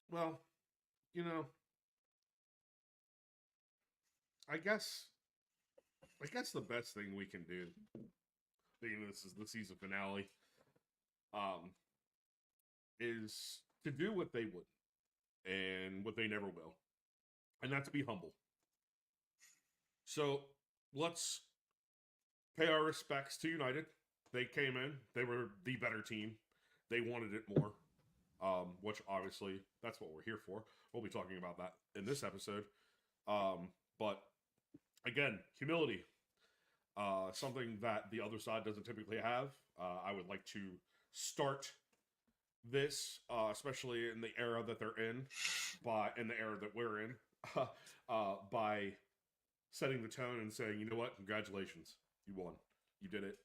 Well, you know, I guess the best thing we can do, being this is the season finale, um, is to do what they would and what they never will, and that's be humble. So let's pay our respects to United. They came in, they were the better team, they wanted it more, which obviously that's what we're here for. We'll be talking about that in this episode. But again, humility, something that the other side doesn't typically have. I would like to start this, especially in the era that they're in the era that we're in, by setting the tone and saying, you know what, congratulations, you won, you did it,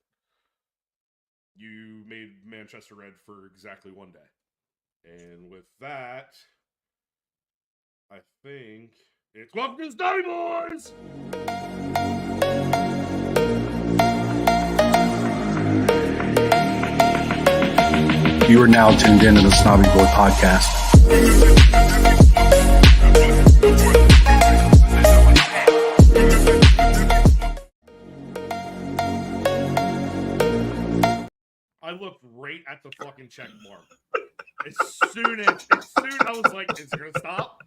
you made Manchester red for exactly one day, and with that, I think it's welcome to the Snobby Boys. You are now tuned into the Snobby Boy podcast. I looked right at the fucking check mark. As soon I was like, is it gonna stop?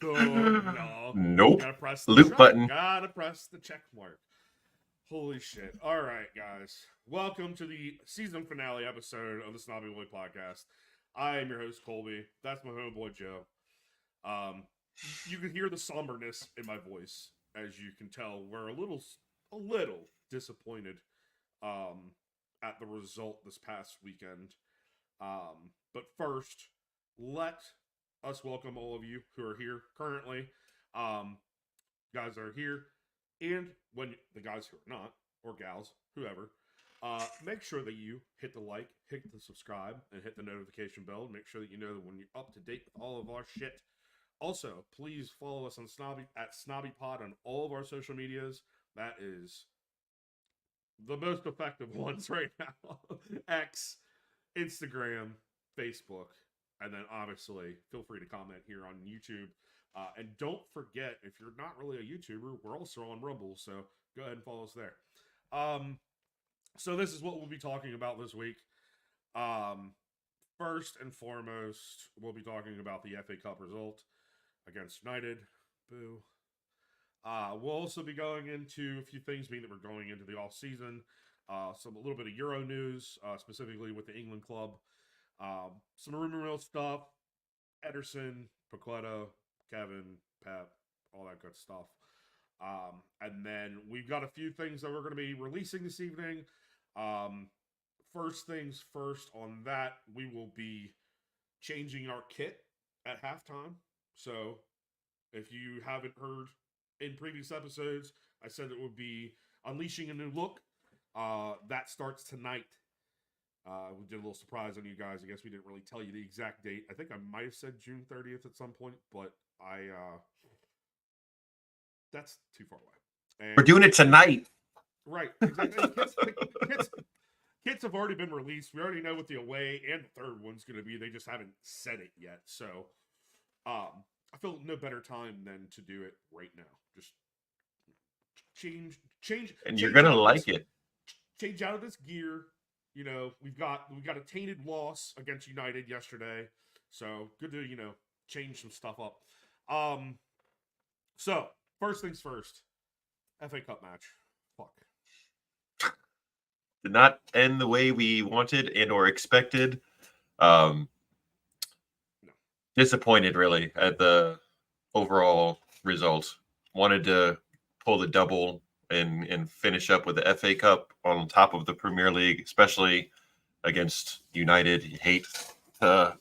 No. Nope. Gotta press the Loop button. Gotta press the check mark. Holy shit. Alright, guys. Welcome to the season finale episode of the Snobby Boy podcast. I am your host, Colby. That's my homeboy, Joe. You can hear the somberness in my voice. As you can tell, we're a little disappointed at the result this past weekend. But first, let us welcome all of you who are here currently. Guys that are here, and when the guys who are not, or gals, whoever, make sure that you hit the like, hit the subscribe, and hit the notification bell to make sure that you know that when you're up to date with all of our shit. Also, please follow us on SnobbyPod on all of our social medias. That is the most effective ones right now. X, Instagram, Facebook, and then obviously feel free to comment here on YouTube. And don't forget, if you're not really a YouTuber, we're also on Rumble, so go ahead and follow us there. So this is what we'll be talking about this week. First and foremost, we'll be talking about the FA Cup result against United. Boo. We'll also be going into a few things, being that we're going into the off season. A little bit of Euro news, specifically with the England club. Some rumor mill stuff. Ederson, Paqueta, Kevin, Pep, all that good stuff. And then we've got a few things that we're going to be releasing this evening. First things first, on that, we will be changing our kit at halftime. So if you haven't heard in previous episodes, I said it would be unleashing a new look. That starts tonight. We did a little surprise on you guys. I guess we didn't really tell you the exact date. I think I might have said June 30th at some point, but that's too far away. And we're doing it tonight. Right. Exactly. Kits have already been released. We already know what the away and the third one's going to be. They just haven't said it yet. So I feel no better time than to do it right now. Just change. And you're going to like it. Change out of this gear. You know, we've got a tainted loss against United yesterday. So good to, change some stuff up. So first things first, FA Cup match. Fuck. Did not end the way we wanted and or expected. No. Disappointed really at the overall result. Wanted to pull the double and finish up with the FA Cup on top of the Premier League, especially against United. You hate to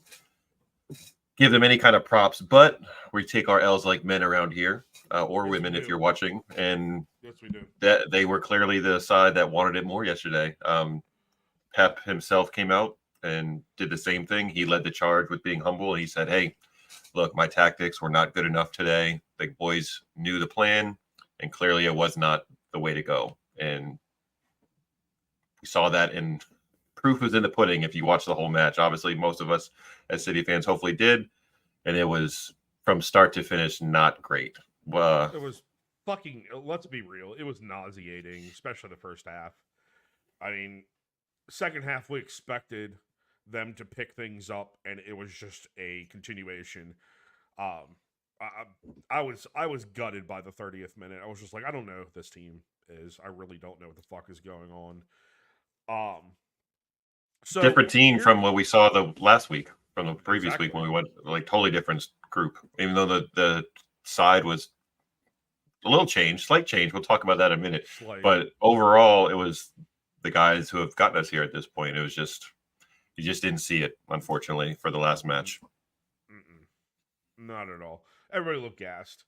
give them any kind of props, but we take our L's like men around here, or yes, women if you're watching. And yes, we do. That they were clearly the side that wanted it more yesterday. Pep himself came out and did the same thing. He led the charge with being humble. He said, hey, look, my tactics were not good enough today. The boys knew the plan, and clearly it was not the way to go. And we saw that, and proof was in the pudding if you watch the whole match. Obviously, most of us as City fans hopefully did. and it was from start to finish not great. It was fucking. Let's be real. It was nauseating, especially the first half. I mean, second half we expected them to pick things up, and it was just a continuation. Um, I was gutted by the 30th minute. I was just like, I don't know who this team is. I really don't know what the fuck is going on. So Different team here, from what we saw the last week, from the previous exactly. week when we went like totally different group. Even though the side was a little change, slight change. We'll talk about that in a minute. Slight. But overall, it was the guys who have gotten us here at this point. It was just you just didn't see it, unfortunately, for the last match. Not at all. Everybody looked gassed.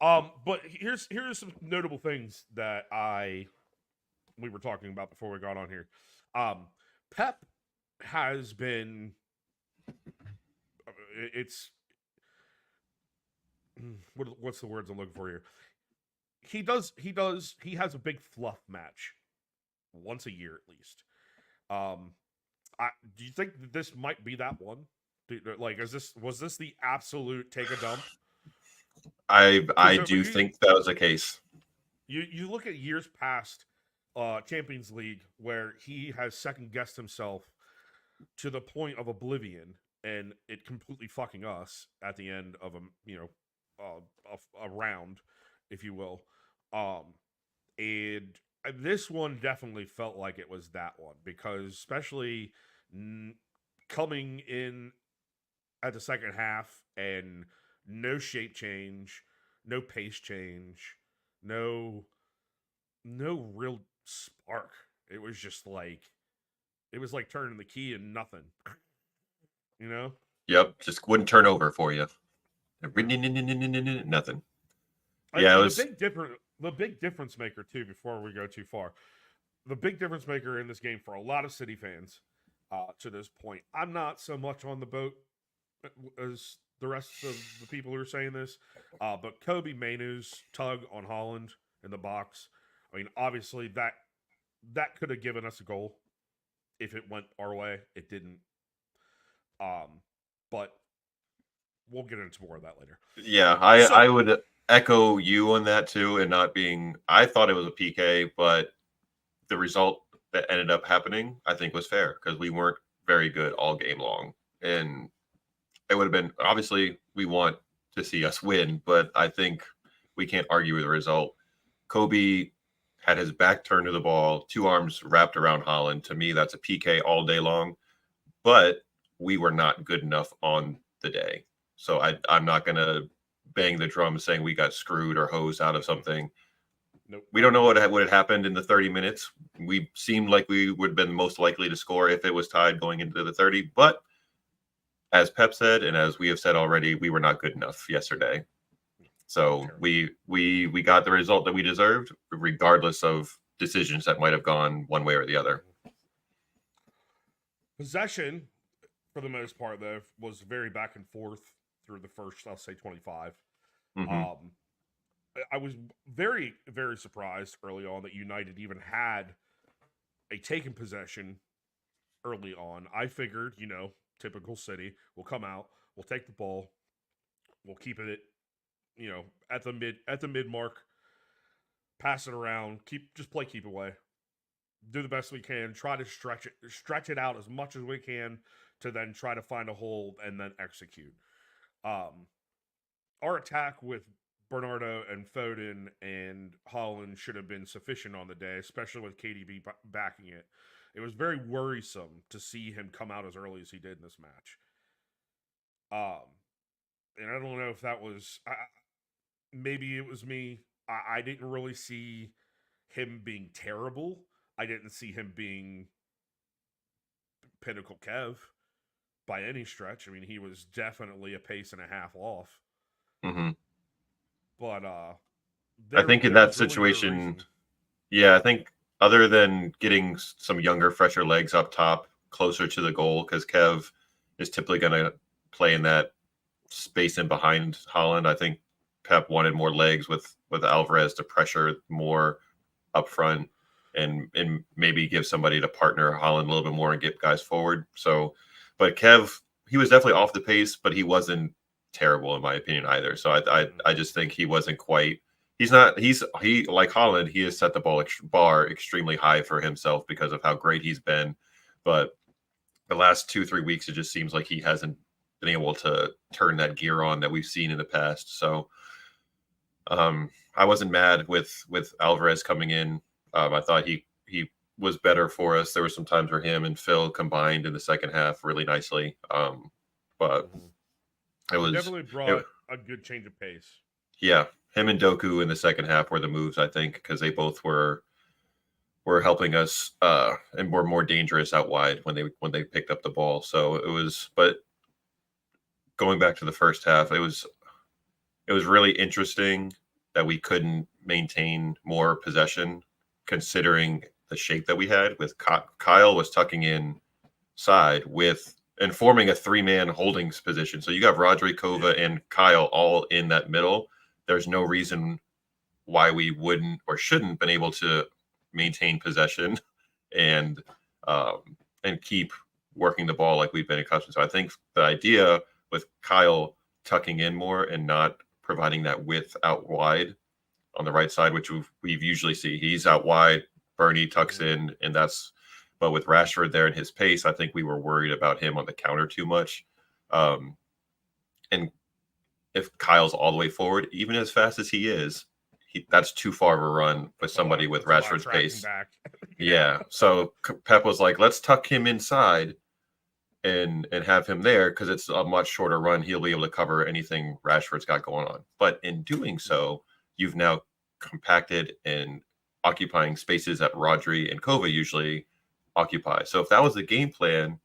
But here's some notable things that we were talking about before we got on here. Pep has been what's the words I'm looking for here? He has a big fluff match once a year at least. Do you think that this might be that one? Like, was this the absolute take a dump? I do think that was the case. You look at years past Champions League where he has second guessed himself to the point of oblivion, and it completely fucking us at the end of a round, if you will. And this one definitely felt like it was that one, because especially coming in at the second half and no shape change, no pace change, no real spark. It was just like turning the key and nothing. You know? Yep, just wouldn't turn over for you. Nothing. Yeah, it was the big difference maker too. Before we go too far, the big difference maker in this game for a lot of City fans, to this point, I'm not so much on the boat as the rest of the people who are saying this, but Kobe Mainoo's tug on Haaland in the box. I mean, obviously that could have given us a goal if it went our way. It didn't. But we'll get into more of that later. Yeah, I would echo you on that too, and not being. I thought it was a PK, but the result that ended up happening, I think, was fair because we weren't very good all game long, and it would have been obviously we want to see us win, but I think we can't argue with the result. Kobe had his back turned to the ball, two arms wrapped around Haaland. To me, that's a PK all day long, but we were not good enough on the day. So I'm not going to bang the drum saying we got screwed or hosed out of something. Nope. We don't know what had happened in the 30 minutes. We seemed like we would have been most likely to score if it was tied going into the 30. But as Pep said, and as we have said already, we were not good enough yesterday. So we got the result that we deserved, regardless of decisions that might have gone one way or the other. Possession, for the most part, though, was very back and forth through the first, I'll say, 25. Mm-hmm. I was very, very surprised early on that United even had a taken possession early on. I figured, typical City, we'll come out, we'll take the ball, we'll keep it, at the mid mark, pass it around, keep away, do the best we can, try to stretch it out as much as we can to then try to find a hole and then execute. Our attack with Bernardo and Foden and Haaland should have been sufficient on the day, especially with KDB backing it. It was very worrisome to see him come out as early as he did in this match. And I don't know if that was... maybe it was me. I didn't really see him being terrible. I didn't see him being Pinnacle Kev by any stretch. I mean, he was definitely a pace and a half off. Mm-hmm. But I think in that situation, I think other than getting some younger, fresher legs up top, closer to the goal, because Kev is typically going to play in that space in behind Haaland. I think Pep wanted more legs with Alvarez to pressure more up front and maybe give somebody to partner Haaland a little bit more and get guys forward. So, but Kev, he was definitely off the pace, but he wasn't terrible in my opinion either. So I just think he wasn't quite. He's not. He like Holland. He has set the bar extremely high for himself because of how great he's been. But the last 2-3 weeks, it just seems like he hasn't been able to turn that gear on that we've seen in the past. So I wasn't mad with Alvarez coming in. I thought he was better for us. There were some times where him and Phil combined in the second half really nicely. But it was definitely brought a good change of pace. Yeah, him and Doku in the second half were the moves, I think, because they both were helping us and were more dangerous out wide when they picked up the ball. So it was. But going back to the first half, it was really interesting that we couldn't maintain more possession, considering the shape that we had. With Kyle was tucking in side and forming a 3-man holding position. So you got Rodri, Kova, and Kyle all in that middle. There's no reason why we wouldn't or shouldn't been able to maintain possession and keep working the ball like we've been accustomed to. I think the idea with Kyle tucking in more and not providing that width out wide on the right side, which we've usually see. He's out wide, Bernie tucks in, and that's. But with Rashford there and his pace, I think we were worried about him on the counter too much. And if Kyle's all the way forward, even as fast as he is, that's too far of a run with somebody with Rashford's pace. Yeah. So Pep was like, let's tuck him inside and have him there because it's a much shorter run. He'll be able to cover anything Rashford's got going on. But in doing so, you've now compacted and occupying spaces that Rodri and Kova usually occupy. So if that was the game plan,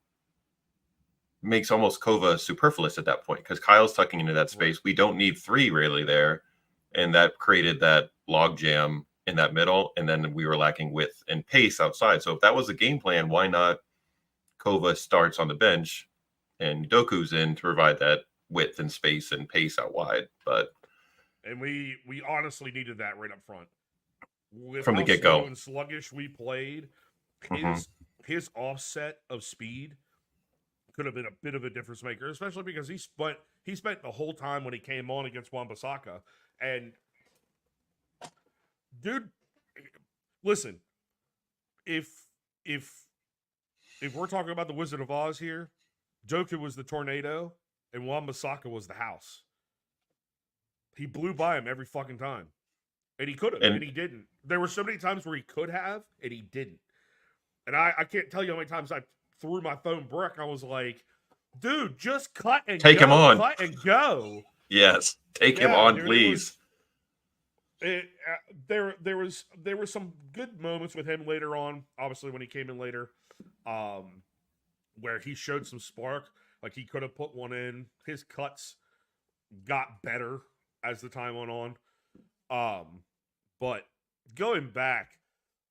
makes almost Kova superfluous at that point because Kyle's tucking into that space. We don't need 3 really there. And that created that log jam in that middle. And then we were lacking width and pace outside. So if that was the game plan, why not Kova starts on the bench and Doku's in to provide that width and space and pace out wide? And we honestly needed that right up front. With from the get-go. Slow and sluggish we played, his offset of speed could have been a bit of a difference maker, especially because he spent the whole time when he came on against Wan-Bissaka. And dude, listen, if we're talking about the Wizard of Oz here, Doku was the tornado and Wan-Bissaka was the house. He blew by him every fucking time. And he could have, and he didn't. There were so many times where he could have, and he didn't. And I can't tell you how many times I threw my phone brick. I was like, dude, just cut and take go. Him on. Cut and go. Yes. Take him on, dude, please. There were some good moments with him later on, obviously when he came in later, where he showed some spark. Like he could have put one in. His cuts got better as the time went on. But going back,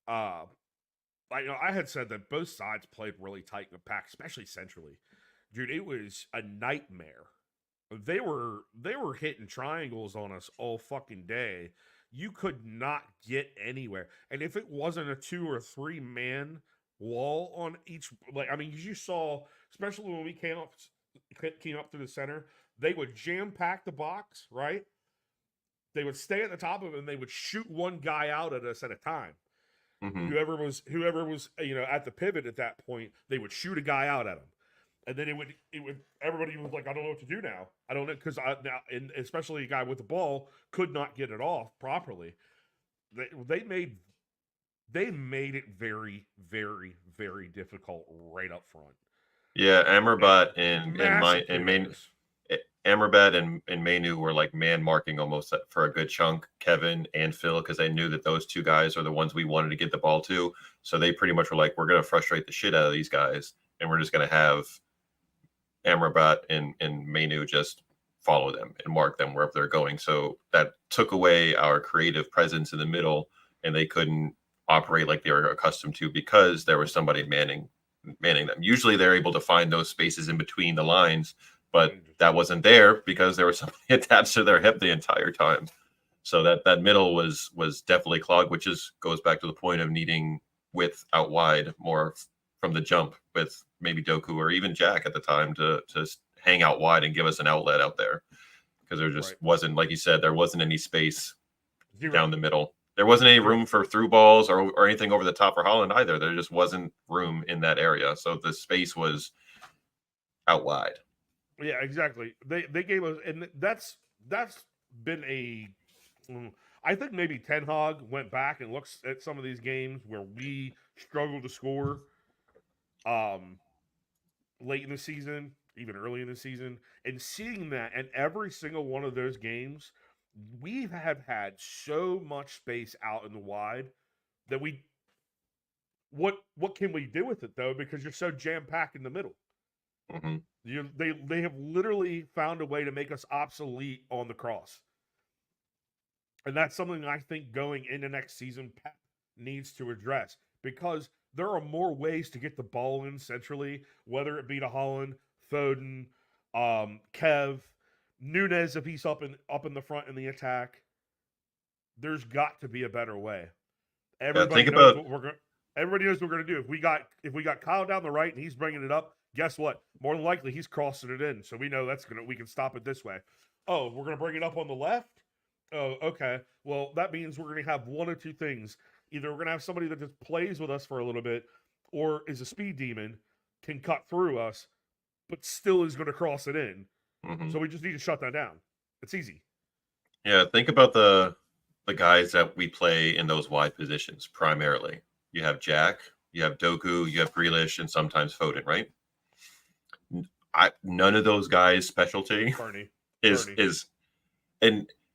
I had said that both sides played really tight in the pack, especially centrally. Dude, it was a nightmare. They were hitting triangles on us all fucking day. You could not get anywhere. And if it wasn't a 2 or 3 man wall on each, you saw, especially when we came up to the center, they would jam pack the box, right? They would stay at the top of it and they would shoot one guy out at us at a time. Mm-hmm. Whoever was at the pivot at that point, they would shoot a guy out at him. And then it would everybody was like, I don't know what to do now. I don't know, because and especially a guy with the ball could not get it off properly. They made it very, very, very difficult right up front. Yeah, Amrabat and Amrabat and Mainu were like man marking almost for a good chunk, Kevin and Phil, because they knew that those 2 guys are the ones we wanted to get the ball to. So they pretty much were like, we're going to frustrate the shit out of these guys, and we're just going to have Amrabat and Mainu just follow them and mark them wherever they're going. So that took away our creative presence in the middle, and they couldn't operate like they were accustomed to because there was somebody manning them. Usually they're able to find those spaces in between the lines, but that wasn't there because there was somebody attached to their hip the entire time. So that middle was definitely clogged, which goes back to the point of needing width out wide more from the jump with maybe Doku or even Jack at the time to hang out wide and give us an outlet out there. because there just Right. wasn't, like you said, there wasn't any space Zero. down the middle. There wasn't any room for through balls or anything over the top for Holland either. There just wasn't room in that area. So the space was out wide. Yeah, exactly. They gave us, and that's been I think maybe Ten Hag went back and looks at some of these games where we struggled to score, late in the season, even early in the season, and seeing that in every single one of those games, we have had so much space out in the wide that what can we do with it though? Because you're so jam packed in the middle. Mm-hmm. They have literally found a way to make us obsolete on the cross. And that's something I think going into next season, Pep needs to address because there are more ways to get the ball in centrally, whether it be to Holland, Foden, Kev, Nunez if he's up in the front in the attack. There's got to be a better way. Everybody knows what we're going. Everybody knows what we're going to do. If we got Kyle down the right and he's bringing it up, guess what? More than likely he's crossing it in. So we know we can stop it this way. Oh, we're going to bring it up on the left. Oh, okay. Well, that means we're going to have one or two things. Either we're going to have somebody that just plays with us for a little bit, or is a speed demon, can cut through us, but still is going to cross it in. Mm-hmm. So we just need to shut that down. It's easy. Yeah, think about the guys that we play in those wide positions primarily. You have Jack, you have Doku, you have Grealish, and sometimes Foden, right? None of those guys' specialty is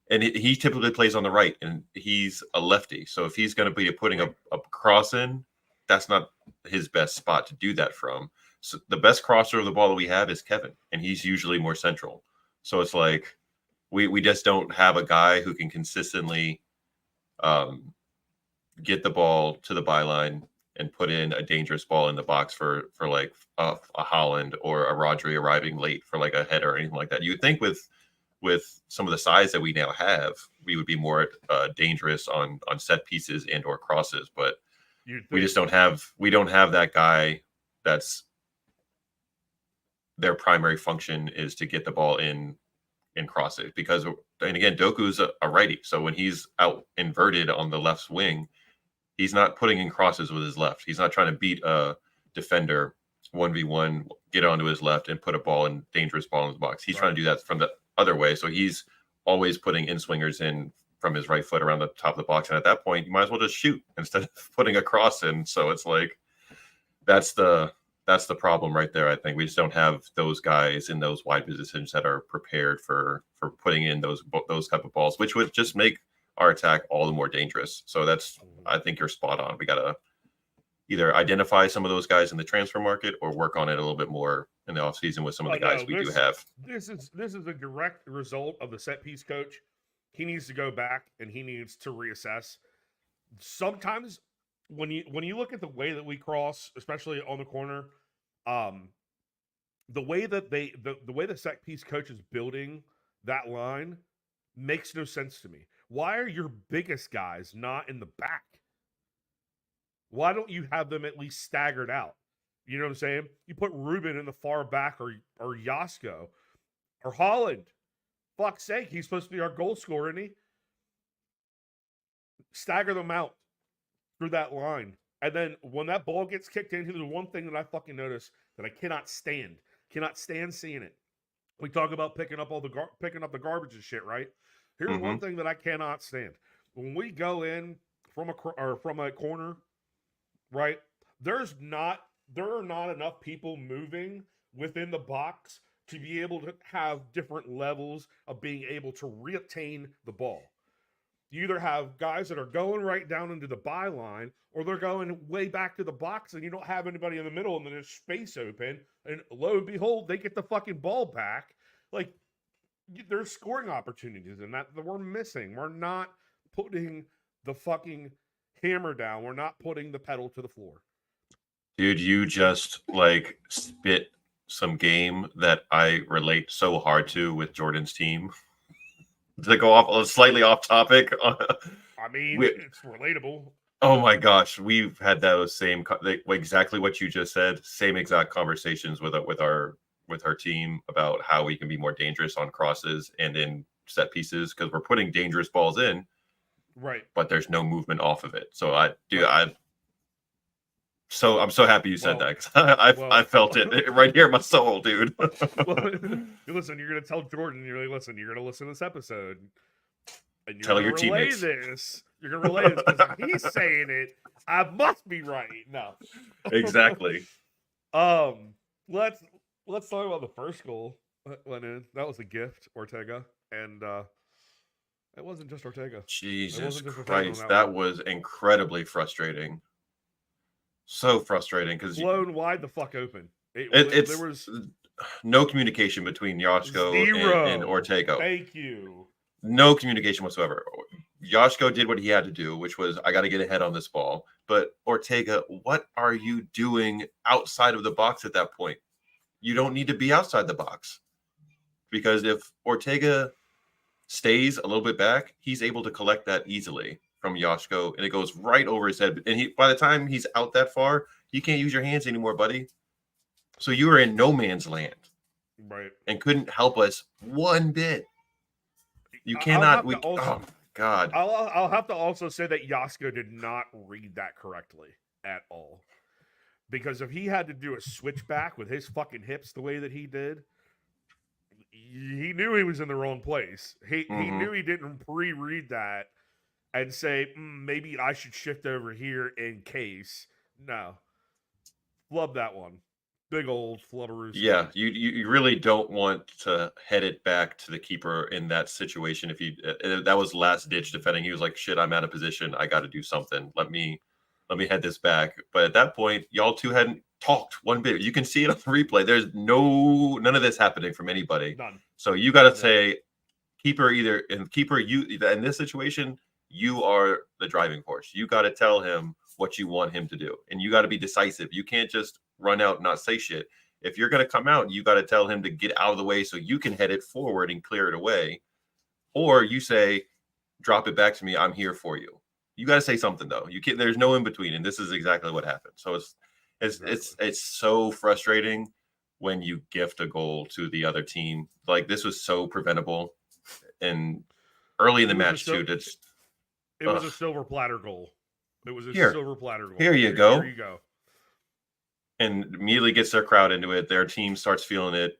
and he typically plays on the right, and he's a lefty. So if he's going to be putting a cross in, that's not his best spot to do that from. So the best crosser of the ball that we have is Kevin, and he's usually more central. So it's like we just don't have a guy who can consistently get the ball to the byline and put in a dangerous ball in the box for like a Holland or a Rodri arriving late for like a header or anything like that. You would think with some of the size that we now have, we would be more dangerous on set pieces and or crosses, but we just don't have that guy that's their primary function is to get the ball in and cross it. Because, and again, Doku's a righty, so when he's out inverted on the left wing, he's not putting in crosses with his left. He's not trying to beat a defender 1v1, get onto his left and put a ball in dangerous ball in the box. He's trying to do that from the other way. So he's always putting in swingers in from his right foot around the top of the box. And at that point, you might as well just shoot instead of putting a cross in. So it's like, that's the problem right there. I think we just don't have those guys in those wide positions that are prepared for putting in those type of balls, which would just make our attack all the more dangerous. So I think you're spot on. We got to either identify some of those guys in the transfer market or work on it a little bit more in the offseason with some of the guys we do have. This is a direct result of the set piece coach. He needs to go back and he needs to reassess. Sometimes when you look at the way that we cross, especially on the corner, the way that the way the set piece coach is building that line makes no sense to me. Why are your biggest guys not in the back? Why don't you have them at least staggered out? You know what I'm saying? You put Ruben in the far back or Yasko or Holland. Fuck's sake, he's supposed to be our goal scorer, isn't he? Stagger them out through that line. And then when that ball gets kicked in, here's the one thing that I fucking notice that I cannot stand. Cannot stand seeing it. We talk about picking up picking up the garbage and shit, right? Here's one thing that I cannot stand. When we go in from a corner, right? There are not enough people moving within the box to be able to have different levels of being able to reobtain the ball. You either have guys that are going right down into the byline, or they're going way back to the box, and you don't have anybody in the middle, and then there's space open, and lo and behold, they get the fucking ball back. Like, there's scoring opportunities in that we're missing. We're not putting the fucking hammer down. We're not putting the pedal to the floor. Dude, you just like spit some game that I relate so hard to with Jordan's team. To go off slightly off topic. I mean, it's relatable. Oh my gosh, we've had those exactly what you just said. Same exact conversations with our with her team about how we can be more dangerous on crosses and in set pieces because we're putting dangerous balls in, Right. but there's no movement off of it. So I'm so happy you said that because I felt it right here in my soul, dude. Well, listen, you're gonna tell Jordan, you're like, listen, you're gonna listen to this episode, and you're Tell gonna your relay teammates. this. You're gonna relay this because if he's saying it, I must be right. No, Exactly. Let's talk about the first goal that went in. That was a gift, Ortega, and it wasn't just Ortega. Jesus just Christ, that that was incredibly frustrating. So frustrating because blown wide the fuck open. it's There was no communication between Yoshko and Ortega. Thank you. No communication whatsoever. Yoshko did what he had to do, which was I got to get ahead on this ball. But Ortega, what are you doing outside of the box at that point? You don't need to be outside the box because if Ortega stays a little bit back, he's able to collect that easily from Yoshko, and it goes right over his head. And by the time he's out that far, you can't use your hands anymore, buddy. So you were in no man's land, right, and couldn't help us one bit. You cannot. Oh my God! I'll have to also say that Yoshko did not read that correctly at all, because if he had to do a switchback with his fucking hips the way that he did, he knew he was in the wrong place. He knew he didn't pre-read that and say, maybe I should shift over here in case. No. Flub that one. Big old flubberoo. Yeah, you really don't want to head it back to the keeper in that situation. If that was last ditch defending, he was like, shit, I'm out of position. I got to do something. Let me head this back. But at that point, y'all two hadn't talked one bit. You can see it on the replay. There's none of this happening from anybody. None. So you got to say, keeper, you in this situation, you are the driving force. You got to tell him what you want him to do, and you got to be decisive. You can't just run out and not say shit. If you're going to come out, you got to tell him to get out of the way so you can head it forward and clear it away. Or you say, drop it back to me. I'm here for you. You got to say something though. You can't, there's no in between. And this is exactly what happened. So it's so frustrating when you gift a goal to the other team. Like this was so preventable. And early in the match too, it was a silver platter goal. It was a silver platter goal. Here you go. Here you go. And immediately gets their crowd into it. Their team starts feeling it.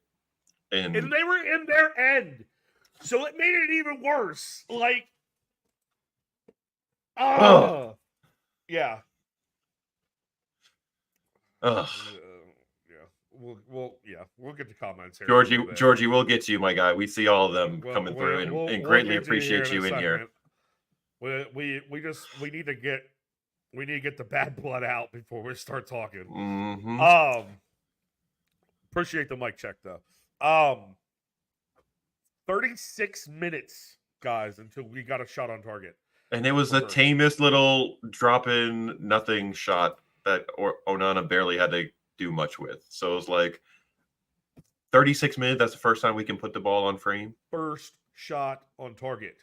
And they were in their end. So it made it even worse. Like, yeah. Yeah. We'll get the comments here. Georgie, we'll get to you, my guy. We see all of them coming through and greatly appreciate you in here. We need to get the bad blood out before we start talking. Mm-hmm. Appreciate the mic check though. 36 minutes, guys, until we got a shot on target. And it was the tamest little drop-in nothing shot that Onana barely had to do much with. So it was like 36 minutes. That's the first time we can put the ball on frame. First shot on target.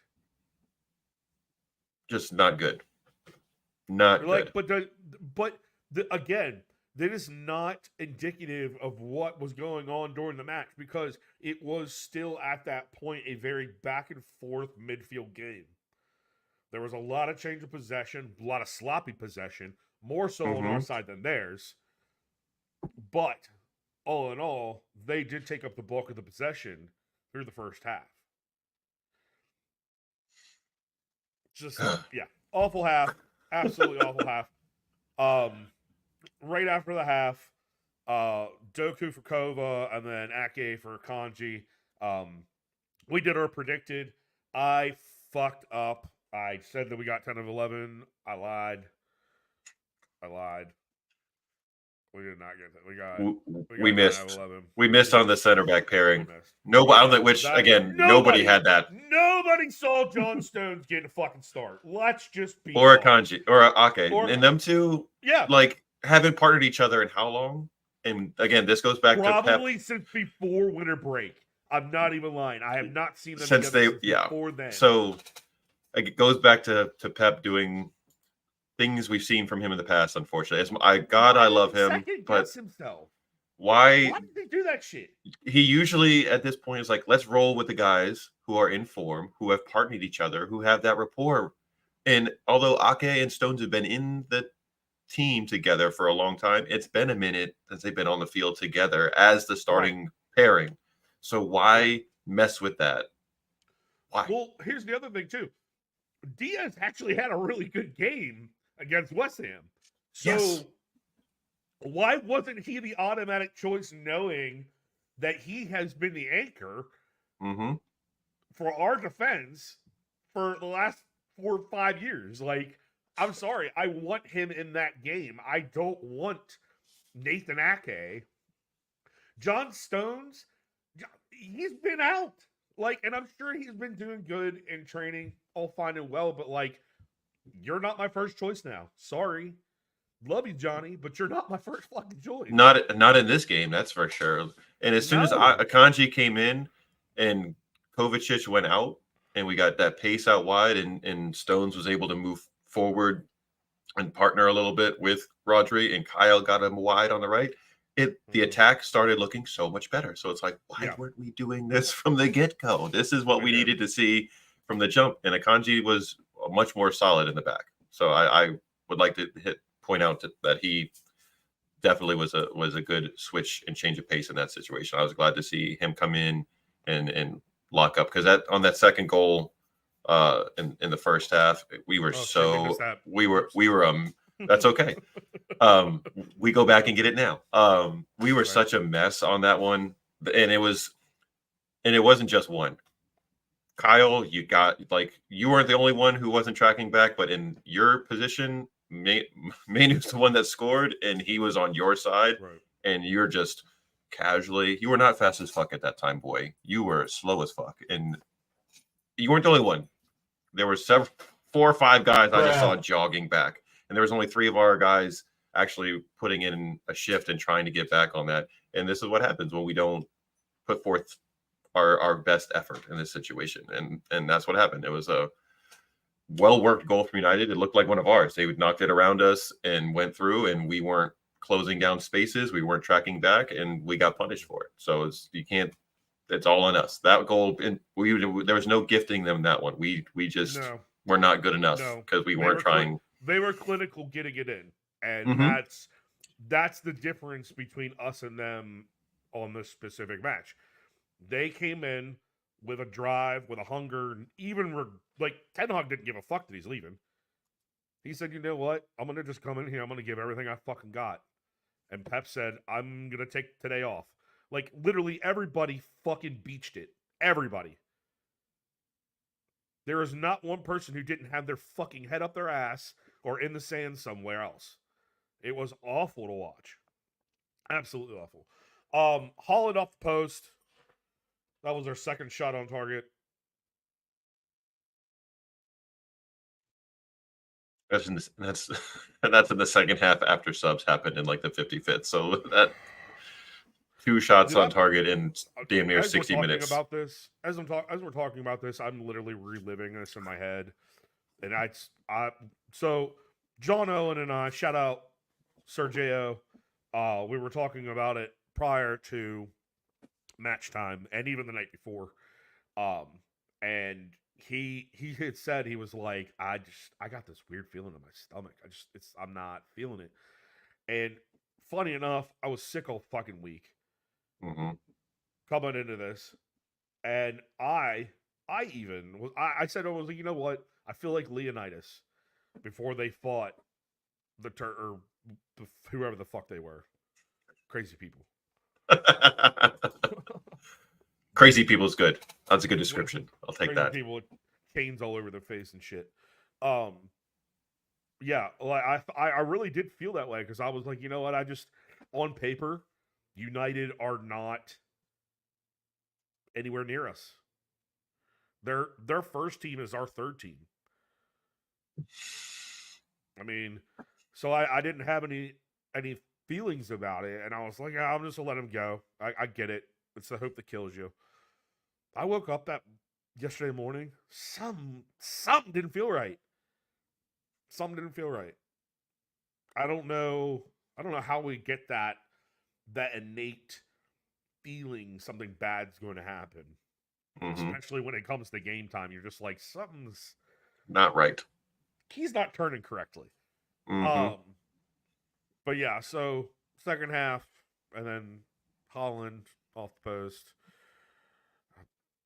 Just not good. Not good. But again, that is not indicative of what was going on during the match because it was still at that point a very back and forth midfield game. There was a lot of change of possession, a lot of sloppy possession, more so on our side than theirs. But all in all, they did take up the bulk of the possession through the first half. Just awful half. Absolutely awful half. Right after the half, Doku for Kova and then Ake for Kanji. We did our predicted. I fucked up. I said that we got 10 of 11. I lied. We did not get that. We missed. We missed on the center back pairing. Nobody had that. Nobody saw John Stones getting a fucking start. Let's just be or a Kanji or a Ake. And them two, haven't partnered each other in how long? And again, this goes back probably since before winter break. I'm not even lying. I have not seen them since before then. So it goes back to Pep doing things we've seen from him in the past. Unfortunately, I love him, but himself. Why Why did they do that shit? he usually at this point is like, let's roll with the guys who are in form, who have partnered each other, who have that rapport. And although Ake and Stones have been in the team together for a long time, it's been a minute since they've been on the field together as the starting pairing. So why mess with that? Why? Well, here's the other thing too. Diaz actually had a really good game against West Ham. So Yes. why wasn't he the automatic choice, knowing that he has been the anchor Mm-hmm. for our defense for the last 4 or 5 years? Like, I'm sorry, I want him in that game. I don't want Nathan Ake. John Stones, he's been out. Like, and I'm sure he's been doing good in training, all fine and well, but like, you're not my first choice now. Sorry. Love you, Johnny, but you're not my first fucking choice. Not in this game, that's for sure. And as soon as No. Akanji came in and Kovacic went out, and we got that pace out wide, and Stones was able to move forward and partner a little bit with Rodri, and Kyle got him wide on the right. The attack started looking so much better. So it's like, why weren't we doing this from the get-go? This is what we needed to see from the jump. And Akanji was much more solid in the back. So I would like to point out that he definitely was a good switch and change of pace in that situation. I was glad to see him come in and lock up, because that on that second goal in the first half, we were that's okay. We go back and get it now. We were such a mess on that one, and it wasn't just one. Kyle, you weren't the only one who wasn't tracking back, but in your position, Manu's the one that scored, and he was on your side, and you're just casually. You were not fast as fuck at that time, boy. You were slow as fuck, and you weren't the only one. There were 4 or 5 guys I just saw jogging back, and there was only 3 of our guys actually putting in a shift and trying to get back on that. And this is what happens when we don't put forth our best effort in this situation, and that's what happened. It was a well-worked goal from United. It looked like one of ours. They knocked it around us and went through, and we weren't closing down spaces. We weren't tracking back, and we got punished for it. So it's all on us. That goal, and there was no gifting them that one. We just were not good enough because we weren't trying. They were clinical getting it in, and that's the difference between us and them on this specific match. They came in with a drive, with a hunger, and even like Ten Hag didn't give a fuck that he's leaving. He said, "You know what? I'm gonna just come in here. I'm gonna give everything I fucking got." And Pep said, "I'm gonna take today off." Like, literally everybody fucking beached it. Everybody. There is not one person who didn't have their fucking head up their ass or in the sand somewhere else. It was awful to watch. Absolutely awful. Holland off the post. That was our second shot on target. That's in the second half after subs happened in like the 55th. So that 2 shots on target in damn near 60 minutes. As we're talking about this, I'm literally reliving this in my head, and so John Owen and I, shout out Sergio, we were talking about it prior to match time and even the night before, and he had said, he was like, I got this weird feeling in my stomach. I'm not feeling it. And funny enough, I was sick all fucking week. Coming into this, and I said, I was like, you know what? I feel like Leonidas before they fought whoever the fuck they were. Crazy people. Crazy people is good. That's a good description. I'll take that. People with chains all over their face and shit. Yeah, like I really did feel that way, because I was like, you know what? On paper, United are not anywhere near us. Their first team is our third team. I mean, so I didn't have any feelings about it, and I was like, I'm just gonna let him go. I get it. It's the hope that kills you. I woke up that yesterday morning. Something didn't feel right. Something didn't feel right. I don't know how we get that that innate feeling something bad's going to happen. Mm-hmm. Especially when it comes to game time, you're just like, something's Not right. he's not turning correctly. Mm-hmm. But yeah, so second half, and then Holland off the post.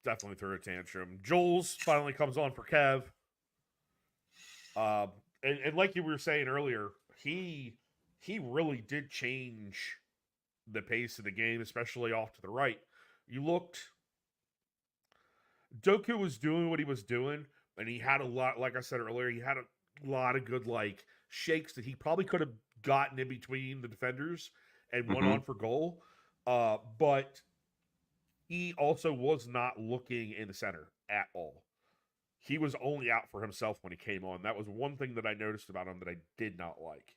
Definitely threw a tantrum. Jules finally comes on for Kev. And like you were saying earlier, he really did change the pace of the game, especially off to the right. You looked, Doku was doing what he was doing, and he had a lot, like I said earlier, he had a lot of good like shakes that he probably could have gotten in between the defenders and went Mm-hmm. on for goal. But he also was not looking in the center at all. He was only out for himself when he came on. That was one thing that I noticed about him that I did not like.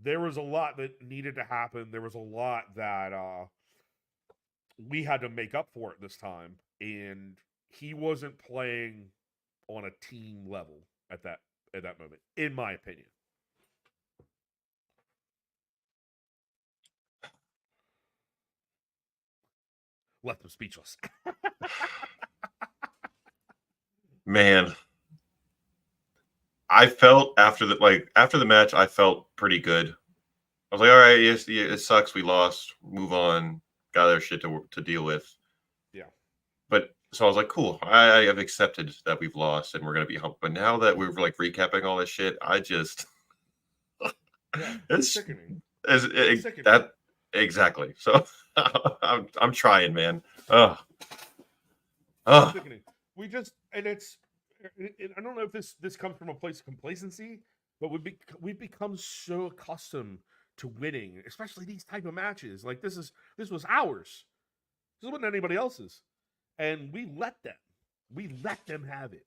There was a lot that needed to happen. There was a lot that we had to make up for it this time, and he wasn't playing on a team level at that moment, in my opinion. Left him speechless. Man, I felt after the match, I felt pretty good. I was like, all right, yes, yeah, it sucks, we lost, move on, got other shit to deal with. Yeah. But so I was like, cool, I have accepted that we've lost and we're gonna be humbled. But now that we're like recapping all this shit, I just It's sickening. Sickening. That exactly. So I'm trying, man. Sickening. We just, and it's, I don't know if this comes from a place of complacency, but we've become so accustomed to winning, especially these type of matches. Like this was ours. This wasn't anybody else's, and we let them have it.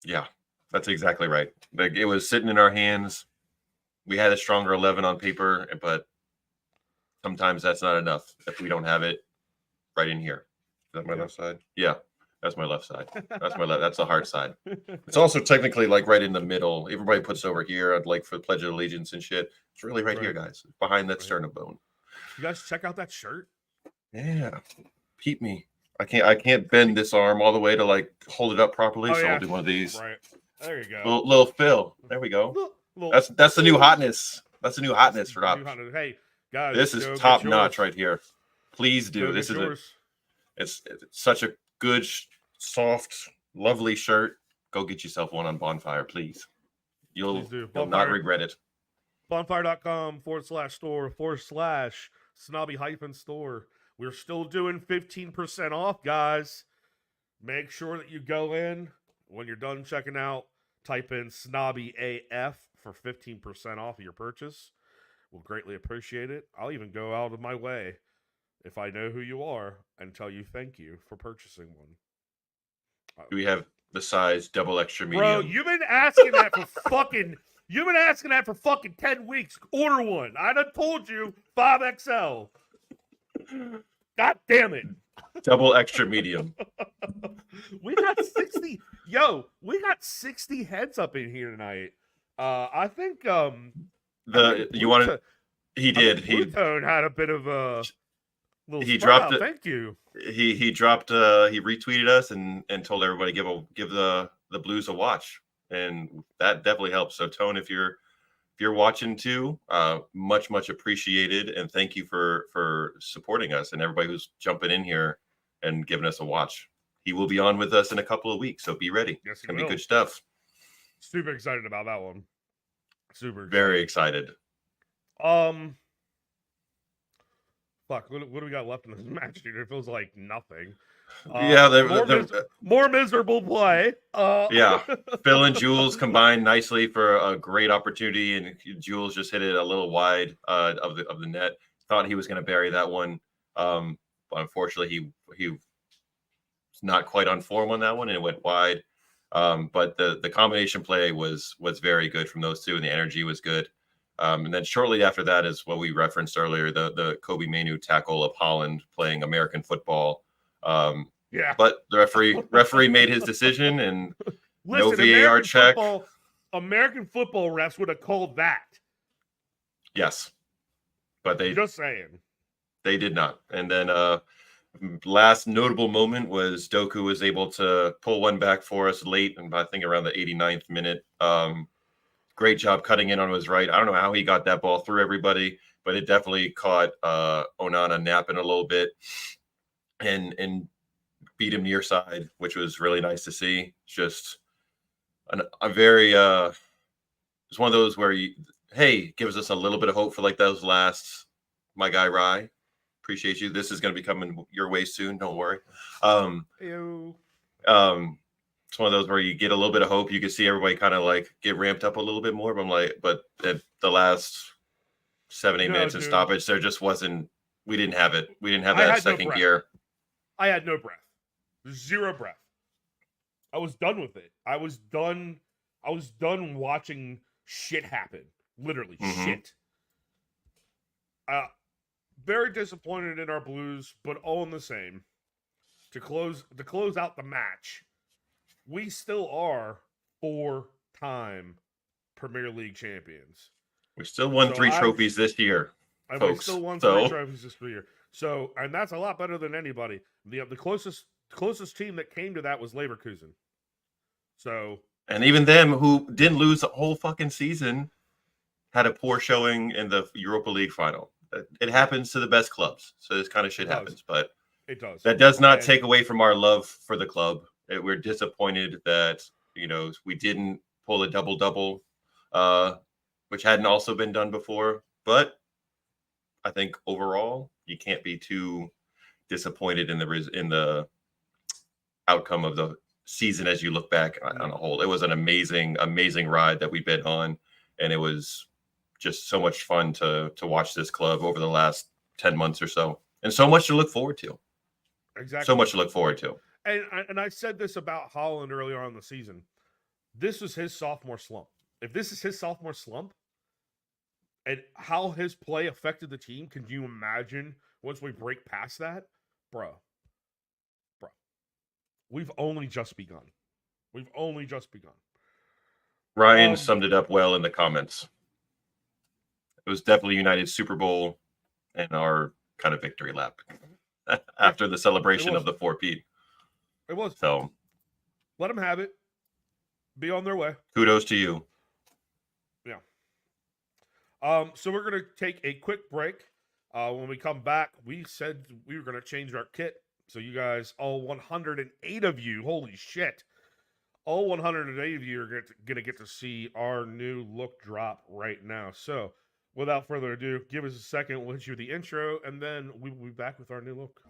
Yeah, that's exactly right. Like it was sitting in our hands. We had a stronger 11 on paper, but sometimes that's not enough if we don't have it right in here. Is that my left side? Yeah, that's my left side. That's my left. That's the hard side. It's also technically like right in the middle. Everybody puts it over here. I'd like for the Pledge of Allegiance and shit. It's really right here, guys, behind that sternum bone. You guys check out that shirt. Yeah, peep me. I can't bend this arm all the way to like hold it up properly. So I'll do one of these. Right there, you go. Little Phil. There we go. That's the new hotness. That's the new hotness for Rob. Hey guys, this is top notch right here. Please do. This is it's such a good, soft, lovely shirt. Go get yourself one on Bonfire, please. You'll not regret it. Bonfire.com/store/snobby-store. We're still doing 15% off, guys. Make sure that you go in when you're done checking out. Type in Snobby AF for 15% off of your purchase. We'll greatly appreciate it. I'll even go out of my way, if I know who you are, and tell you thank you for purchasing one. Do we have the size double extra medium? Bro, you've been asking that for fucking 10 weeks. Order one. I done told you 5XL. God damn it. Double extra medium. We got 60. Yo, we got 60 heads up in here tonight. I think he did. Blue-Tone had a bit of a little he dropped it. Thank you. He dropped he retweeted us and told everybody give the Blues a watch. And that definitely helps. So Tone, if you're watching too, much appreciated, and thank you for supporting us and everybody who's jumping in here and giving us a watch. He will be on with us in a couple of weeks, so be ready. Yes, it's gonna be good stuff. Super excited about that one. Very excited. Fuck, what do we got left in this match, dude? It feels like nothing. More miserable play. Yeah, Phil and Jules combined nicely for a great opportunity, and Jules just hit it a little wide of the net. Thought he was going to bury that one, but unfortunately he was not quite on form on that one, and it went wide. But the combination play was very good from those two, and the energy was good. And then shortly after that is what we referenced earlier, the Kobe Mainu tackle of Holland playing American football. Yeah. But the referee made his decision, and no VAR check. American football refs would have called that. Yes. but Just saying. They did not. And then last notable moment was Doku was able to pull one back for us late, and I think around the 89th minute. Great job cutting in on his right. I don't know how he got that ball through everybody, but it definitely caught Onana napping a little bit and beat him near side, which was really nice to see. Just a very it's one of those where gives us a little bit of hope for like those last. My guy Rye, appreciate you. This is going to be coming your way soon. Don't worry. It's one of those where you get a little bit of hope. You can see everybody kind of like get ramped up a little bit more. But I'm like, but at the last 7-8 minutes of stoppage, there just wasn't. We didn't have it. We didn't have that second gear. I had no breath. Zero breath. I was done with it. I was done watching shit happen. Literally shit. Very disappointed in our Blues, but all in the same. To close out the match, we still are 4-time Premier League champions. We still won 3 trophies this year, folks. We still won 3 trophies this year. So, and that's a lot better than anybody. The closest team that came to that was Leverkusen. So, and even them, who didn't lose the whole fucking season, had a poor showing in the Europa League final. It happens to the best clubs, so this kind of shit happens. But it does. That does not take away from our love for the club. We're disappointed that we didn't pull a double-double, which hadn't also been done before. But I think overall, you can't be too disappointed in the outcome of the season as you look back on a whole. It was an amazing, amazing ride that we've been on, and it was just so much fun to watch this club over the last 10 months or so, and so much to look forward to. Exactly. So much to look forward to. And I said this about Holland earlier on in the season. This was his sophomore slump. If this is his sophomore slump, and how his play affected the team, can you imagine once we break past that? Bro. We've only just begun. Ryan summed it up well in the comments. It was definitely United's Super Bowl and our kind of victory lap after the celebration of the 4-peat. It was. So let them have it. Be on their way. Kudos to you. Yeah. So we're going to take a quick break. When we come back, we said we were going to change our kit. So you guys, all 108 of you, holy shit. All 108 of you are going to get to see our new look drop right now. So without further ado, give us a second. We'll hit you the intro, and then we'll be back with our new look.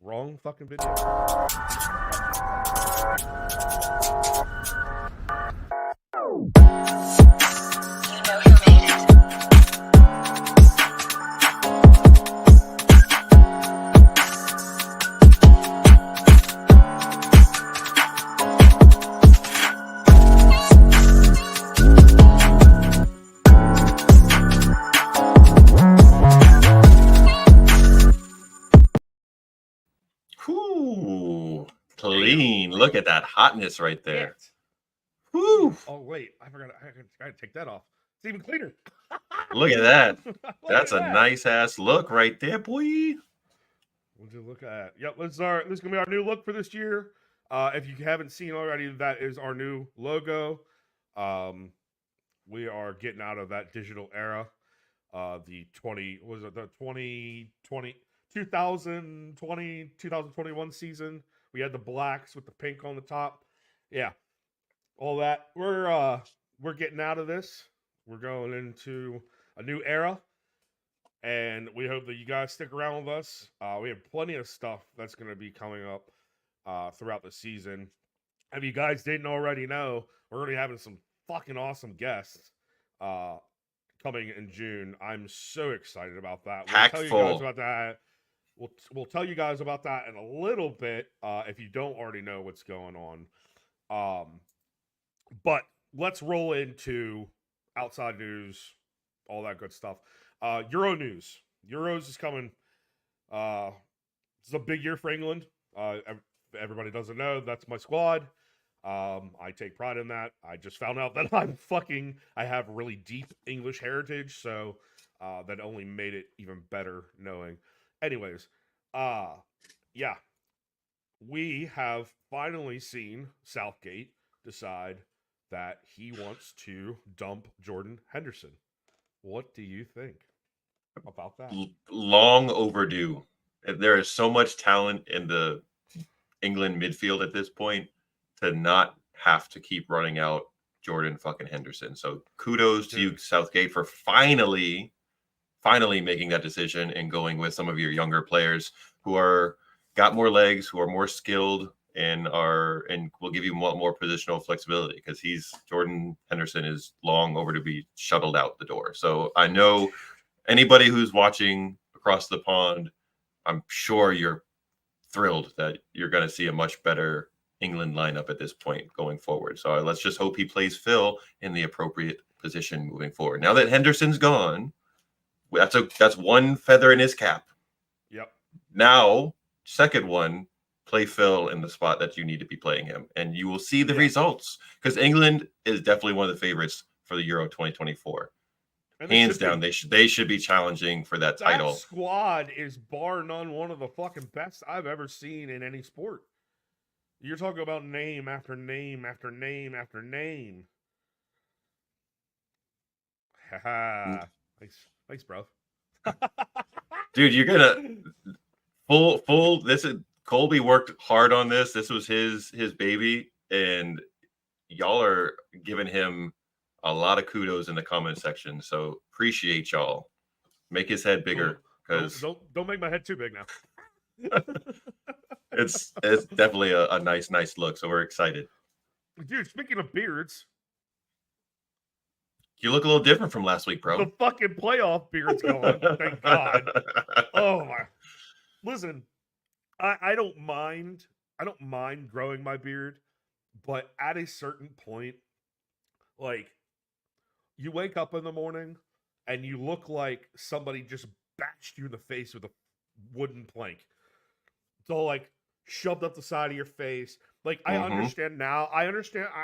Wrong fucking video. Clean. Look at that hotness right there. Woo. Oh, wait. I forgot. I gotta take that off. It's even cleaner. Look at that. That's a nice ass look right there, boy. Would you look at? Yep. This is gonna be our new look for this year. If you haven't seen already, that is our new logo. We are getting out of that digital era. The 2020, 2021 season. We had the blacks with the pink on the top. Yeah. All that. We're getting out of this. We're going into a new era. And we hope that you guys stick around with us. We have plenty of stuff that's going to be coming up throughout the season. If you guys didn't already know, we're going to be having some fucking awesome guests coming in June. I'm so excited about that. We'll tell you guys about that. We'll tell you guys about that in a little bit if you don't already know what's going on. But let's roll into outside news, all that good stuff. Euro news. Euros is coming. It's a big year for England. Everybody doesn't know. That's my squad. I take pride in that. I just found out that I have really deep English heritage, so that only made it even better knowing. Anyways, yeah, we have finally seen Southgate decide that he wants to dump Jordan Henderson. What do you think about that? Long overdue. There is so much talent in the England midfield at this point to not have to keep running out Jordan fucking Henderson. So kudos to you, Southgate, for finally making that decision and going with some of your younger players who are got more legs, who are more skilled, and will give you more positional flexibility, because Jordan Henderson is long over to be shuttled out the door. So I know anybody who's watching across the pond, I'm sure you're thrilled that you're going to see a much better England lineup at this point going forward. So let's just hope he plays Phil in the appropriate position moving forward. Now that Henderson's gone, that's one feather in his cap. Yep. Now, second one, play Phil in the spot that you need to be playing him, and you will see the results, because England is definitely one of the favorites for the Euro 2024. Hands down, they should be challenging for that title. That squad is bar none one of the fucking best I've ever seen in any sport. You're talking about name after name after name after name. Haha. Thanks, bro. Dude, you're gonna full. This is Colby worked hard on this. This was his baby, and y'all are giving him a lot of kudos in the comment section. So appreciate y'all. Make his head bigger, because don't make my head too big now. it's definitely a nice look. So we're excited. Dude, speaking of beards, you look a little different from last week, bro. The fucking playoff beard's gone. Thank God. Oh my! Listen, I don't mind. I don't mind growing my beard, but at a certain point, like, you wake up in the morning and you look like somebody just bashed you in the face with a wooden plank. It's all like shoved up the side of your face. Like, I understand now. I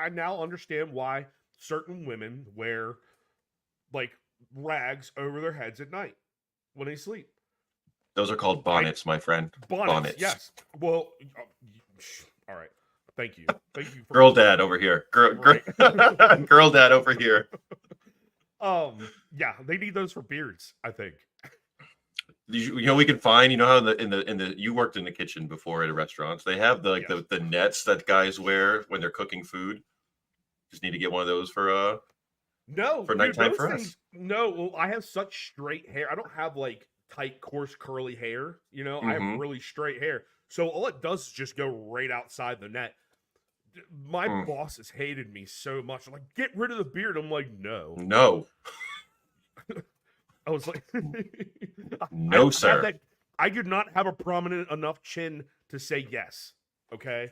now understand why certain women wear like rags over their heads at night when they sleep. Those are called bonnets, my friend. Bonnets. Yes. Well, all right. Thank you. For girl dad over here. Girl dad over here. Yeah, they need those for beards, I think. You know, we can find, you know, how in the you worked in the kitchen before at restaurants. They have the nets that guys wear when they're cooking food. Just need to get one of those for nighttime for us. No, well, I have such straight hair. I don't have like tight, coarse, curly hair. You know, I have really straight hair. So all it does is just go right outside the net. My boss has hated me so much. I'm like, get rid of the beard. I'm like, no. I was like, no, sir. I do not have a prominent enough chin to say yes. Okay.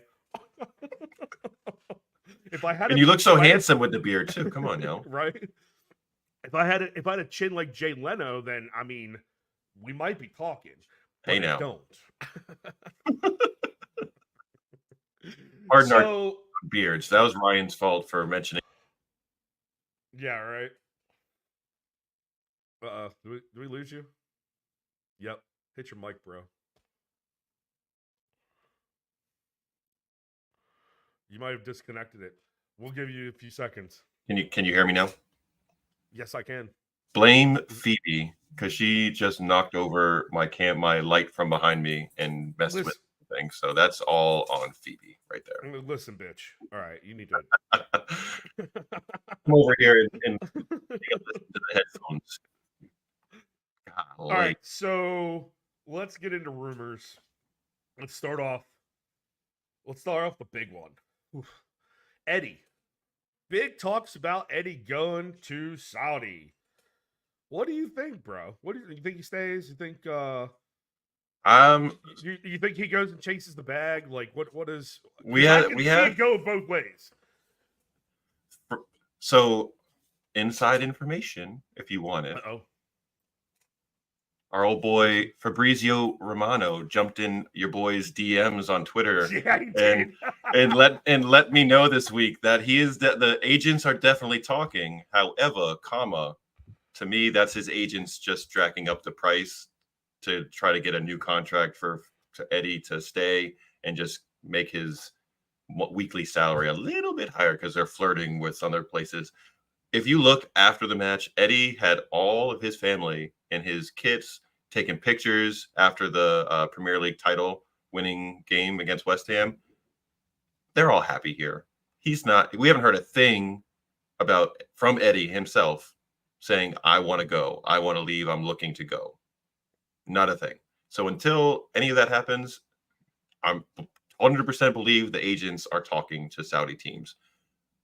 If I had, and you look so handsome with the beard too. Come on, now. Right. If I had a chin like Jay Leno, then I mean, we might be talking. Hey, now. I don't. Pardon our beards. That was Ryan's fault for mentioning. Yeah, right. Do we lose you? Yep. Hit your mic, bro. You might have disconnected it. We'll give you a few seconds. Can you hear me now? Yes, I can. Blame Phoebe, because she just knocked over my light from behind me and messed with things. So that's all on Phoebe right there. Listen, bitch. All right, you need to come over here and listen to the headphones. Golly. All right, so let's get into rumors. Let's start off the big one. Oof. Eddie. Big talks about Eddie going to Saudi. What do you think, bro? What do you think he stays? You think you think he goes and chases the bag? Like what is we have it go both ways. So inside information, if you want it. Our old boy Fabrizio Romano jumped in your boy's DMs on Twitter, yeah, he did. let me know this week that the agents are definitely talking. However, to me, that's his agents just jacking up the price to try to get a new contract for Eddie to stay and just make his weekly salary a little bit higher because they're flirting with other places. If you look after the match, Eddie had all of his family and his kids taking pictures after the Premier League title winning game against West Ham. They're all happy here. We haven't heard a thing from Eddie himself saying, I want to go, I want to leave, I'm looking to go. Not a thing. So until any of that happens, I'm 100% believe the agents are talking to Saudi teams.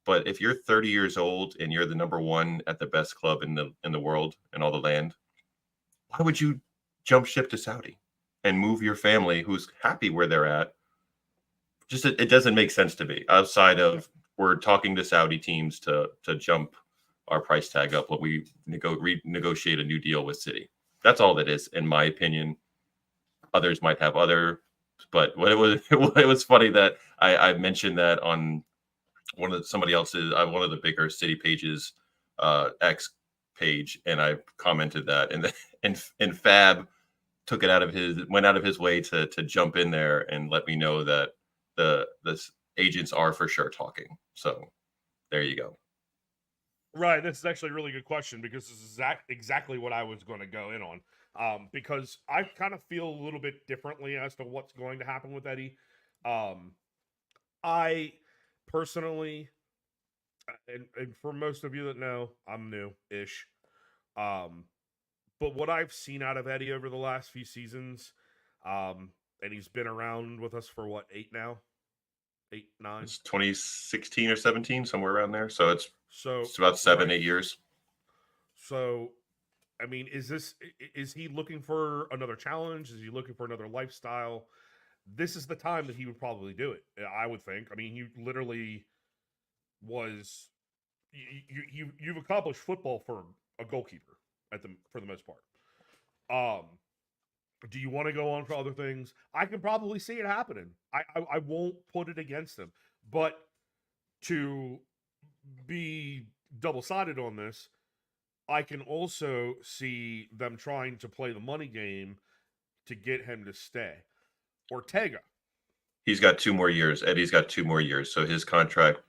But if you're 30 years old and you're the number one at the best club in the world in all the land, why would you jump ship to Saudi and move your family who's happy where they're at? Just it doesn't make sense to me. Outside of we're talking to Saudi teams to jump our price tag up when we renegotiate a new deal with City. That's all that is, in my opinion. Others might have other, but what it was funny that I mentioned that on one of the bigger City pages, X page, and I commented that, and Fab went out of his way to jump in there and let me know that the agents are for sure talking. So there you go. Right, that's actually a really good question because this is exactly what I was going to go in on. Because I kind of feel a little bit differently as to what's going to happen with Eddie. I personally, and for most of you that know, I'm new-ish. But what I've seen out of Eddie over the last few seasons, and he's been around with us for what, 8 now? 8, 9? It's 2016 or 17, somewhere around there. So it's about 7, 8 years. So, I mean, is he looking for another challenge? Is he looking for another lifestyle? This is the time that he would probably do it, I would think. I mean, you literally you've accomplished football for a goalkeeper for the most part. Do you want to go on for other things? I can probably see it happening. I won't put it against him. But to be double-sided on this, I can also see them trying to play the money game to get him to stay. Ortega. He's got 2 more years. Eddie's got 2 more years. So his contract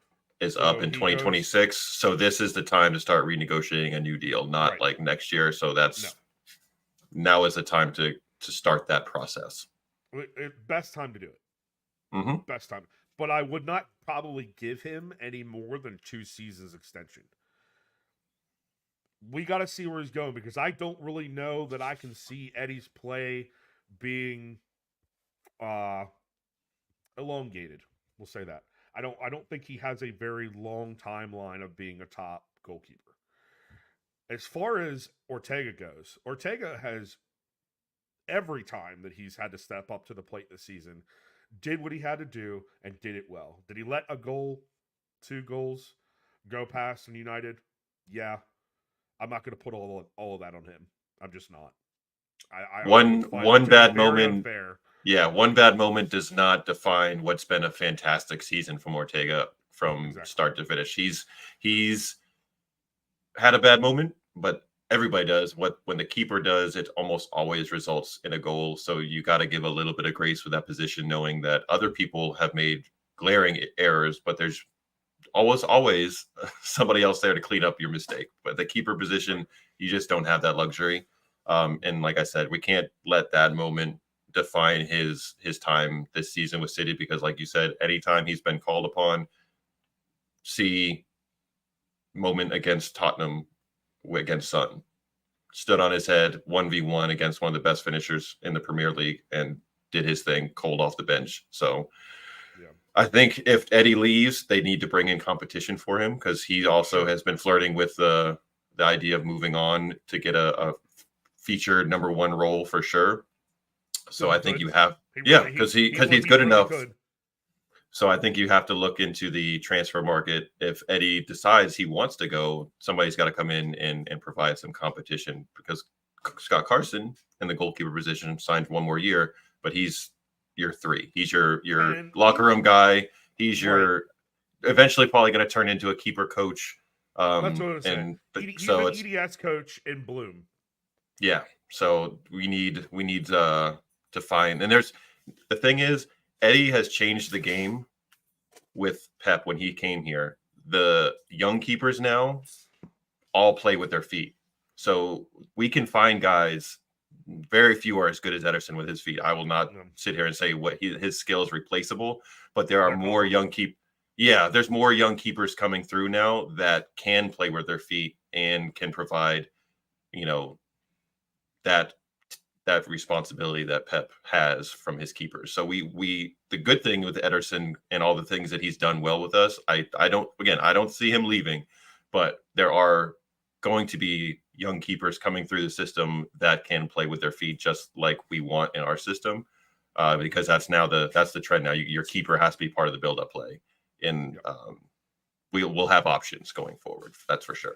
is up in 2026. So this is the time to start renegotiating a new deal, not like next year. So now is the time to start that process. Best time to do it. Mm-hmm. Best time. But I would not probably give him any more than 2 seasons extension. We got to see where he's going because I don't really know that I can see Eddie's play being elongated. We'll say that. I don't think he has a very long timeline of being a top goalkeeper. As far as Ortega goes, Ortega has every time that he's had to step up to the plate this season, did what he had to do and did it well. Did he let a goal, 2 goals go past in United? Yeah. I'm not going to put all of that on him. I'm just not. One bad moment. Unfair. Yeah, one bad moment does not define what's been a fantastic season from Ortega from start to finish. He's had a bad moment, but everybody does. When the keeper does, it almost always results in a goal. So you got to give a little bit of grace with that position, knowing that other people have made glaring errors, but there's always somebody else there to clean up your mistake. But the keeper position, you just don't have that luxury. And like I said, we can't let that moment define his time this season with City, because like you said, anytime he's been called upon, see moment against Tottenham against Son, stood on his head 1v1 against one of the best finishers in the Premier League and did his thing cold off the bench. So yeah. I think if Eddie leaves, they need to bring in competition for him, because he also has been flirting with the idea of moving on to get a featured number 1 role for sure. So I think you have, because he's good enough. So I think you have to look into the transfer market. If Eddie decides he wants to go, somebody's got to come in and provide some competition, because Scott Carson in the goalkeeper position signed 1 more year, but he's year 3. He's your locker room guy. He's your eventually probably going to turn into a keeper coach. That's what I was saying. He's an EDS coach in Bloom. Yeah. So we need to find, and there's the thing is Eddie has changed the game with Pep when he came here. The young keepers now all play with their feet. So we can find guys, very few are as good as Ederson with his feet. I will not sit here and say what his skill is replaceable, but there are more young there's more young keepers coming through now that can play with their feet and can provide, that responsibility that Pep has from his keepers. So we the good thing with Ederson and all the things that he's done well with us, I don't see him leaving, but there are going to be young keepers coming through the system that can play with their feet just like we want in our system, because that's the trend now. Your keeper has to be part of the build-up play, and we'll have options going forward. That's for sure.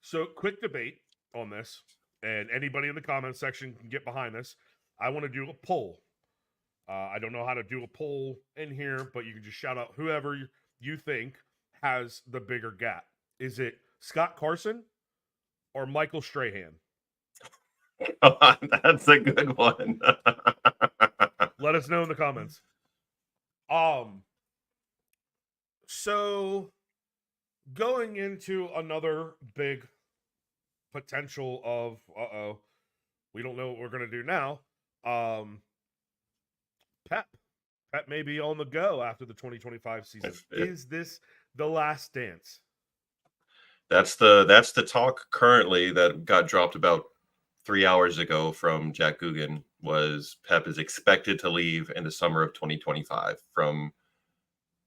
So, quick debate on this, and anybody in the comments section can get behind this. I want to do a poll. I don't know how to do a poll in here, but you can just shout out whoever you think has the bigger gap. Is it Scott Carson or Michael Strahan? That's a good one. Let us know in the comments. So going into another big potential of we don't know what we're gonna do now. Pep may be on the go after the 2025 season. Is this the last dance? That's the talk currently that got dropped about 3 hours ago from Jack Guggen. Was Pep is expected to leave in the summer of 2025 from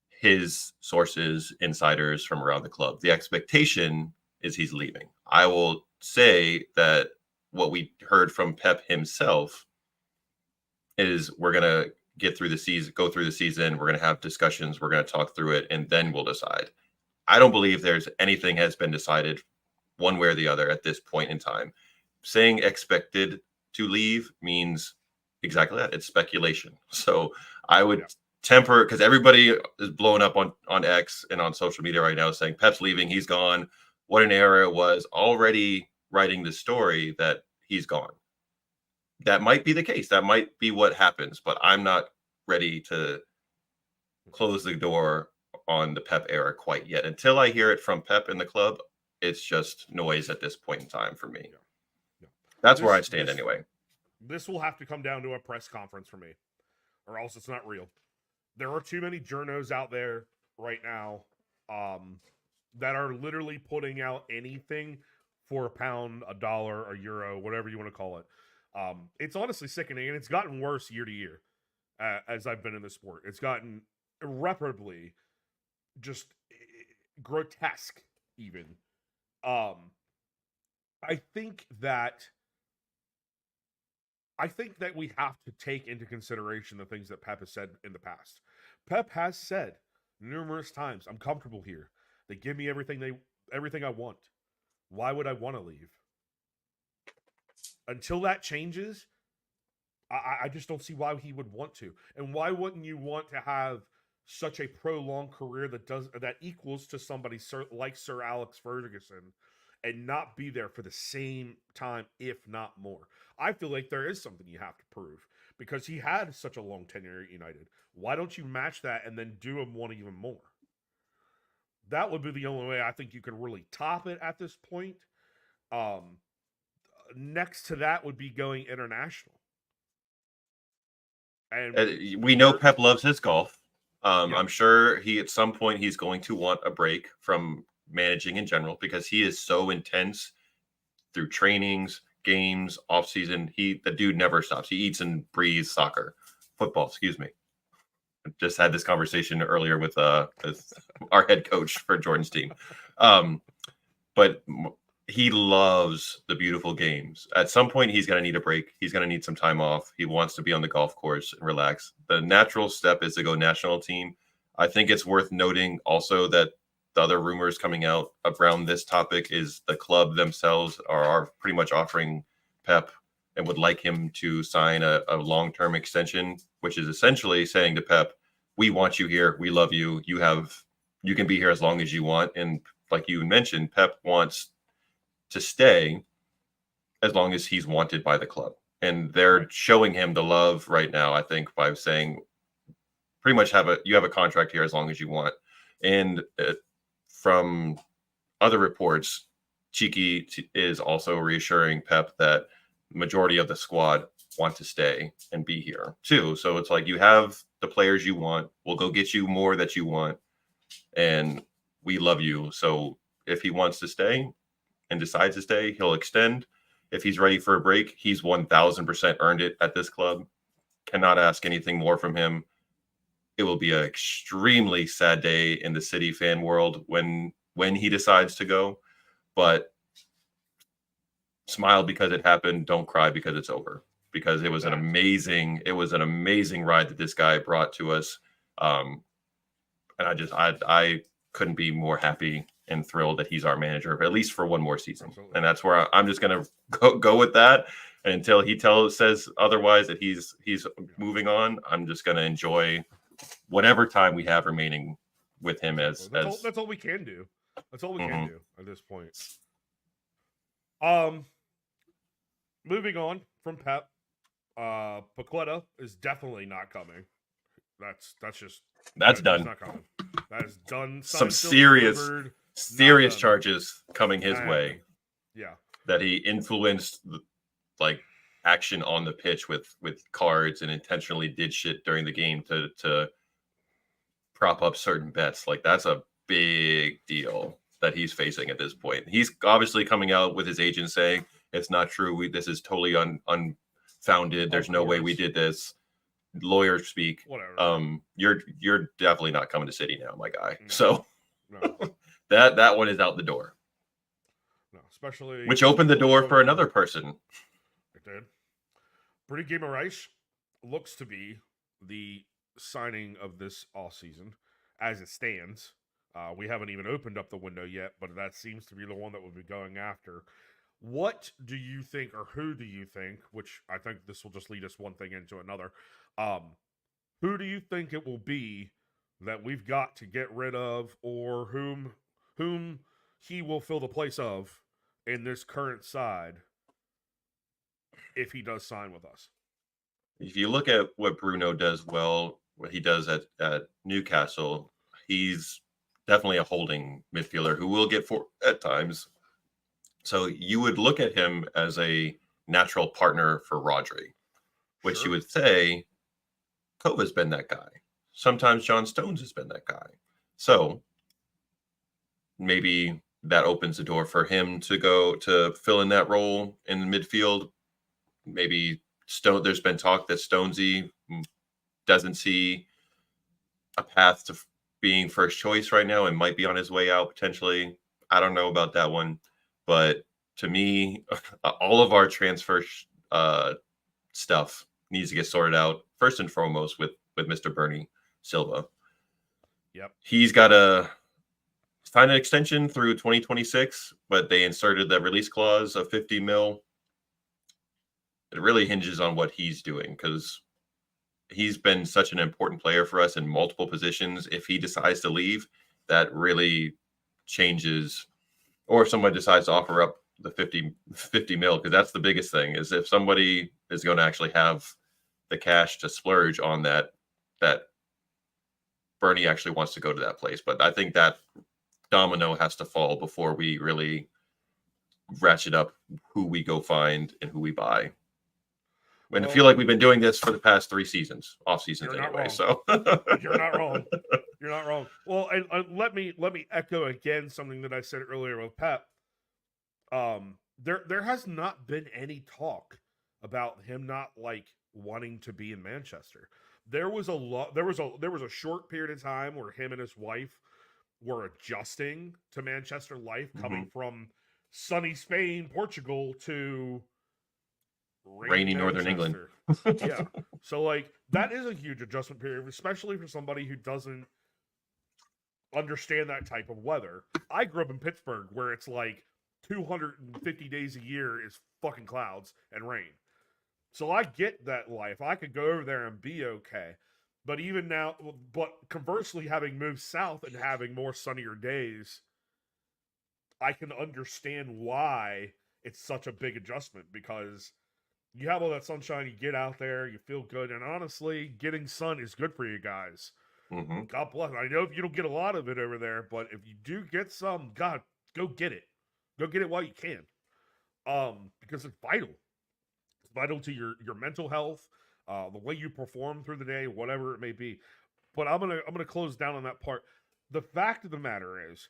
his sources, insiders from around the club. The expectation is he's leaving. I will say that what we heard from Pep himself is we're going to go through the season. We're going to have discussions. We're going to talk through it, and then we'll decide. I don't believe there's anything has been decided one way or the other at this point in time. Saying expected to leave means exactly that. It's speculation. So I would temper, because everybody is blowing up on X and on social media right now saying Pep's leaving, he's gone. What an era it was, already writing the story that he's gone. That might be the case. That might be what happens, but I'm not ready to close the door on the Pep era quite yet. Until I hear it from Pep in the club, it's just noise at this point in time for me. That's where I stand anyway. This will have to come down to a press conference for me, or else it's not real. There are too many journos out there right now that are literally putting out anything for a pound, a dollar, a euro, whatever you want to call it. It's honestly sickening, and it's gotten worse year to year as I've been in the sport. It's gotten irreparably just grotesque, even. I think that we have to take into consideration the things that Pep has said in the past. Pep has said numerous times, I'm comfortable here. They give me everything I want. Why would I want to leave? Until that changes, I just don't see why he would want to. And why wouldn't you want to have such a prolonged career that equals to somebody like Sir Alex Ferguson and not be there for the same time, if not more? I feel like there is something you have to prove because he had such a long tenure at United. Why don't you match that and then do him one even more? That would be the only way I think you could really top it at this point. Next to that would be going international. And we know Pep loves his golf. I'm sure at some point he's going to want a break from managing in general because he is so intense through trainings, games, off season. The dude never stops. He eats and breathes football. Excuse me. I just had this conversation earlier with our head coach for Jordan's team. But he loves the beautiful games. At some point, he's going to need a break. He's going to need some time off. He wants to be on the golf course and relax. The natural step is to go national team. I think it's worth noting also that the other rumors coming out around this topic is the club themselves are pretty much offering Pep and would like him to sign a long-term extension, which is essentially saying to Pep, we want you here. We love you. You can be here as long as you want. And like you mentioned, Pep wants to stay as long as he's wanted by the club. And they're showing him the love right now, I think, by saying pretty much you have a contract here as long as you want. And from other reports, Cheeky is also reassuring Pep that the majority of the squad want to stay and be here too. So it's like, you have the players you want. We'll go get you more that you want. And we love you. So if he wants to stay and decides to stay, he'll extend. If he's ready for a break, he's 1000% earned it at this club. Cannot ask anything more from him. It will be an extremely sad day in the City fan world when he decides to go. But smile because it happened. Don't cry because it's over. Because it was an amazing ride that this guy brought to us. And I couldn't be more happy and thrilled that he's our manager, at least for one more season. Absolutely. And that's where I'm just going to go with that. And until he says otherwise that he's moving on, I'm just going to enjoy whatever time we have remaining with him. That's all we can do. That's all we can do at this point. Moving on from Pep, Paqueta is definitely not coming. That's done. Not coming. That is done. Some serious charges coming his way. Yeah, that he influenced action on the pitch with cards and intentionally did shit during the game to prop up certain bets. Like, that's a big deal that he's facing at this point. He's obviously coming out with his agent saying it's not true. This is totally unfounded. There's no way we did this. Lawyers speak. Whatever. You're definitely not coming to City now, my guy. No. So that one is out the door. No, especially which opened the door for another person. It did. Brady Guimaraes looks to be the signing of this off season as it stands. We haven't even opened up the window yet, but that seems to be the one that we'll be going after. What do you think, or who do you think, which I think this will just lead us one thing into another, who do you think it will be that we've got to get rid of, or whom he will fill the place of in this current side if he does sign with us? If you look at what Bruno does well, what he does at Newcastle, he's definitely a holding midfielder who will get for at times. So you would look at him as a natural partner for Rodri, which Sure. you would say Kova's been that guy. Sometimes John Stones has been that guy. So maybe that opens the door for him to go to fill in that role in the midfield. Maybe there's been talk that Stonesy doesn't see a path to being first choice right now and might be on his way out potentially. I don't know about that one. But to me, all of our transfer stuff needs to get sorted out first and foremost with Mr. Bernie Silva. Yep. He's got to sign an extension through 2026, but they inserted the release clause of 50 mil. It really hinges on what he's doing because he's been such an important player for us in multiple positions. If he decides to leave, that really changes. Or if somebody decides to offer up the 50 mil, because that's the biggest thing, is if somebody is going to actually have the cash to splurge on that Bernie actually wants to go to that place. But I think that domino has to fall before we really ratchet up who we go find and who we buy. And I feel like we've been doing this for the past 3 seasons, off seasons anyway. So you're not wrong. You're not wrong. Well, and let me echo again something that I said earlier with Pep. There has not been any talk about him not wanting to be in Manchester. There was a short period of time where him and his wife were adjusting to Manchester life, coming from sunny Spain, Portugal to rainy Northern England. Yeah. So that is a huge adjustment period, especially for somebody who doesn't understand that type of weather. I grew up in Pittsburgh where it's 250 days a year is fucking clouds and rain. So I get that life. I could go over there and be okay. But even now, but conversely, having moved south and having more sunnier days, I can understand why it's such a big adjustment, because you have all that sunshine, you get out there, you feel good, and honestly, getting sun is good for you guys. Hmm. God bless. I know you don't get a lot of it over there, but if you do get some, God, go get it. Go get it while you can. Because it's vital. It's vital to your mental health, the way you perform through the day, whatever it may be. But I'm gonna close down on that part. The fact of the matter is,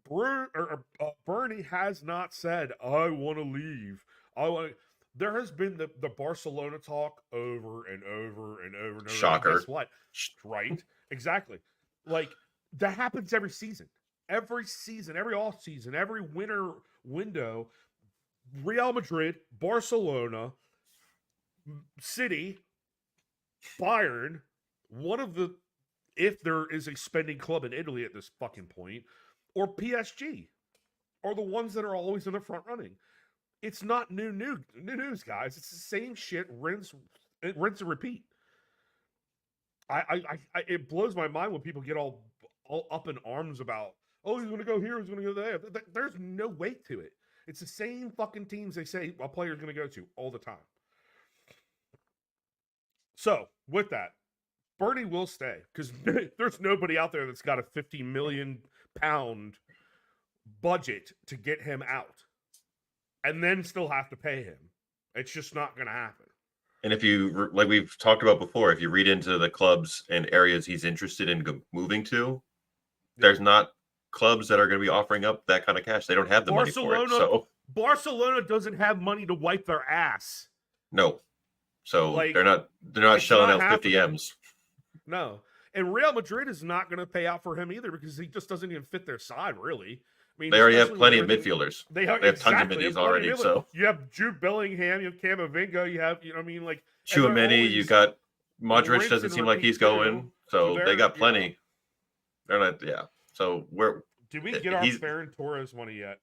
Bernie has not said I want to leave. I want. There has been the Barcelona talk over and over and over and over. And Shocker. guess what? Right? Exactly. Like, that happens every season. Every season, every off season, every winter window. Real Madrid, Barcelona, City, Bayern, one of the, if there is a spending club in Italy at this fucking point, or PSG, are the ones that are always in the front running. It's not new news, guys. It's the same shit, rinse and repeat. It blows my mind when people get all up in arms about, oh, he's going to go here, he's going to go there. There's no weight to it. It's the same fucking teams they say a player's going to go to all the time. So, with that, Bernie will stay, because there's nobody out there that's got a £50 million budget to get him out and then still have to pay him. It's just not going to happen. And if you, like we've talked about before, if you read into the clubs and areas he's interested in moving to, there's not clubs that are going to be offering up that kind of cash. They don't have the money for it. So Barcelona doesn't have money to wipe their ass. No. So like, they're not shelling out 50 M's. No. And Real Madrid is not going to pay out for him either, because he just doesn't even fit their side, really. I mean, they already have plenty of midfielders. They have tons of middies already. So you have Jude Bellingham, you have Camavinga, you have, what I mean, like Chouameni, you got Modric. Doesn't seem like he's going, so they got plenty. They're not, So did we get our Ferran Torres money yet?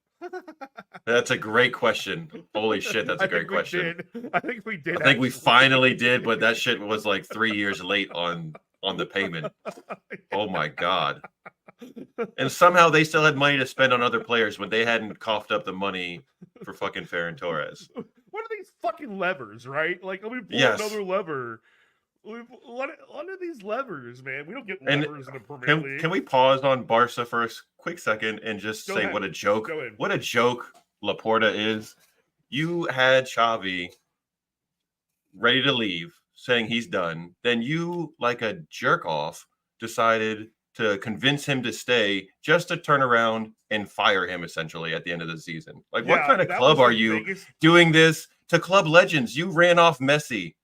That's a great question. Holy shit, that's a great question. I think we did. I think we finally did, but that shit was like 3 years late on the payment. Oh my god. And somehow they still had money to spend on other players when they hadn't coughed up the money for fucking Ferran Torres. What are these fucking levers, right? Like, let me pull another lever. What are these levers, man? We don't get levers in the Premier League. Can we pause on Barca for a quick second and just say what a joke? What a joke Laporta is. You had Xavi ready to leave, saying he's done. Then you, like a jerk off, decided to convince him to stay just to turn around and fire him essentially at the end of the season. Like, what kind of club are you doing this to club legends? You ran off Messi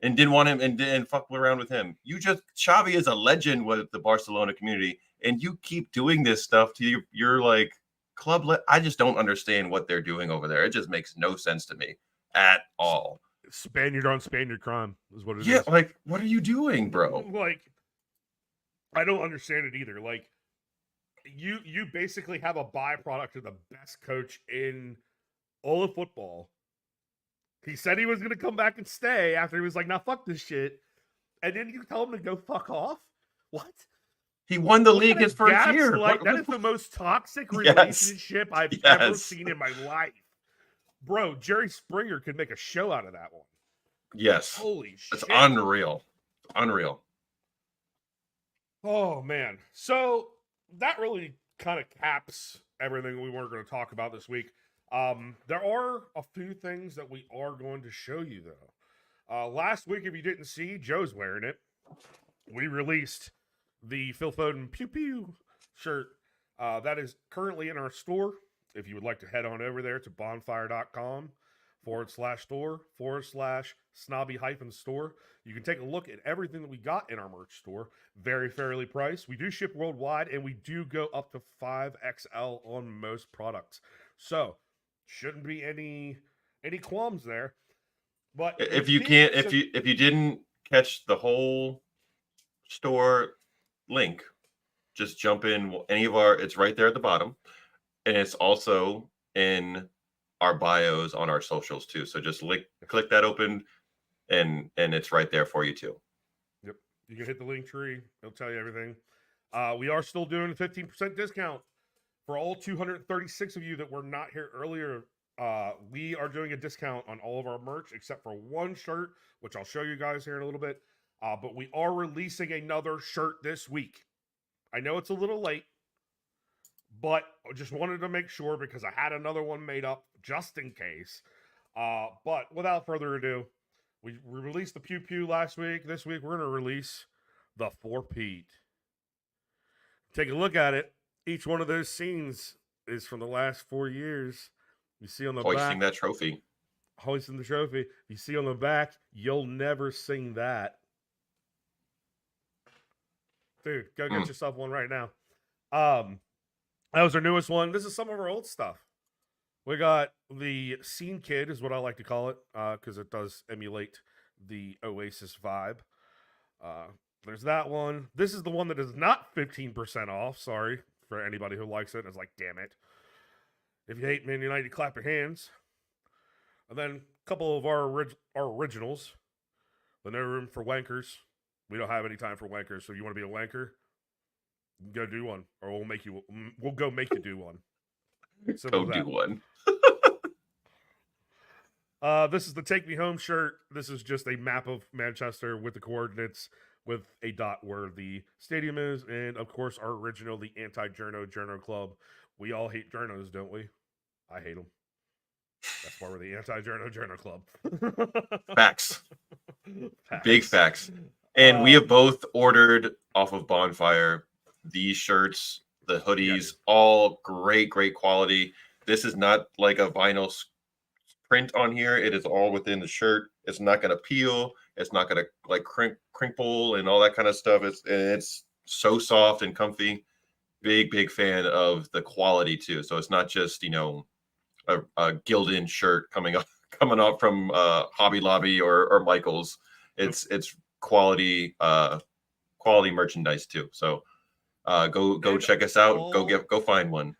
and didn't want him and fuck around with him. Xavi is a legend with the Barcelona community, and you keep doing this stuff to your like club. I just don't understand what they're doing over there. It just makes no sense to me at all. Spaniard on Spaniard crime is what it is. Yeah, like, what are you doing, bro? Like, I don't understand it either. Like, you basically have a byproduct of the best coach in all of football. He said he was going to come back and stay after he was like, "Nah, fuck this shit." And then you tell him to go fuck off? What? He won the league his first year. That is the most toxic relationship I've ever seen in my life. Bro, Jerry Springer could make a show out of that one. Yes. Holy shit. It's unreal. Unreal. Oh, man. So that really kind of caps everything we weren't going to talk about this week. There are a few things that we are going to show you, though. Last week, if you didn't see, Joe's wearing it. We released the Phil Foden Pew Pew shirt. That is currently in our store. If you would like to head on over there to bonfire.com/store/snobby-store, you can take a look at everything that we got in our merch store. Very fairly priced. We do ship worldwide, and we do go up to 5XL on most products. So, shouldn't be any qualms there. But if you didn't catch the whole store link, just jump in any of it's right there at the bottom, and it's also in our bios on our socials too. So just click that open, and it's right there for you too. Yep. You can hit the link tree. It'll tell you everything. We are still doing a 15% discount for all 236 of you that were not here earlier. We are doing a discount on all of our merch except for one shirt, which I'll show you guys here in a little bit. But we are releasing another shirt this week. I know it's a little late, but I just wanted to make sure because I had another one made up just in case. But without further ado, we released the Pew Pew last week. This week, we're going to release the 4-Pete. Take a look at it. Each one of those scenes is from the last 4 years. You see on the Hoisting back. that trophy. Hoisting the trophy. You see on the back, you'll never sing that. Dude, go get yourself one right now. That was our newest one. This is some of our old stuff. We got the Scene Kid, is what I like to call it, because it does emulate the Oasis vibe. There's that one. This is the one that is not 15% off. Sorry for anybody who likes it. It's like, damn it. If you hate Man United, clap your hands. And then a couple of our originals. The No Room for Wankers. We don't have any time for wankers, so if you want to be a wanker, go do one, or we'll go make you do one. Go do one. This is the Take Me Home shirt. This is just a map of Manchester with the coordinates with a dot where the stadium is, and of course our original, the anti-Journo Club. We all hate journos, don't we? I hate them. That's why we're the anti-Journo Club. Facts. Big facts. And we have both ordered off of Bonfire these shirts, the hoodies, all great quality. This is not like a vinyl print on here. It is all within the shirt. It's not going to peel. It's not going to like crinkle and all that kind of stuff. It's so soft and comfy. Big fan of the quality too. So it's not just, a Gildan shirt coming off from Hobby Lobby or Michael's. It's quality merchandise too. So go check us out. Go find one.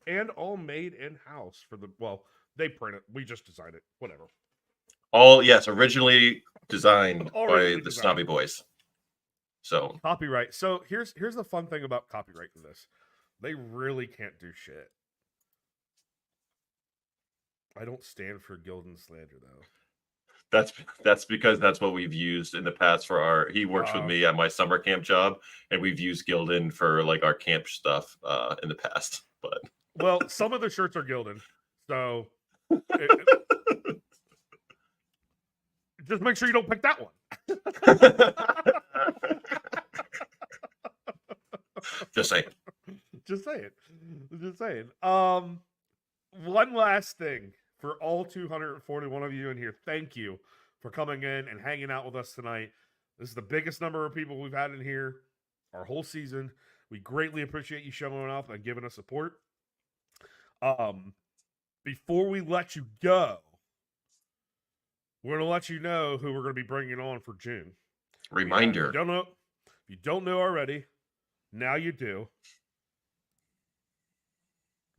And all made in-house they print it. We just designed it. Whatever. Originally designed by the Snobby Boys. So copyright. So here's the fun thing about copyrighting this. They really can't do shit. I don't stand for Gildan slander though. That's because that's what we've used in the past for he works with me at my summer camp job, and we've used Gildan for like our camp stuff in the past. But well, some of the shirts are Gildan, so just make sure you don't pick that one. Just saying. Just saying. One last thing for all 241 of you in here. Thank you for coming in and hanging out with us tonight. This is the biggest number of people we've had in here our whole season. We greatly appreciate you showing up and giving us support. Before we let you go, we're going to let you know who we're going to be bringing on for June. Reminder. If you don't know already, now you do.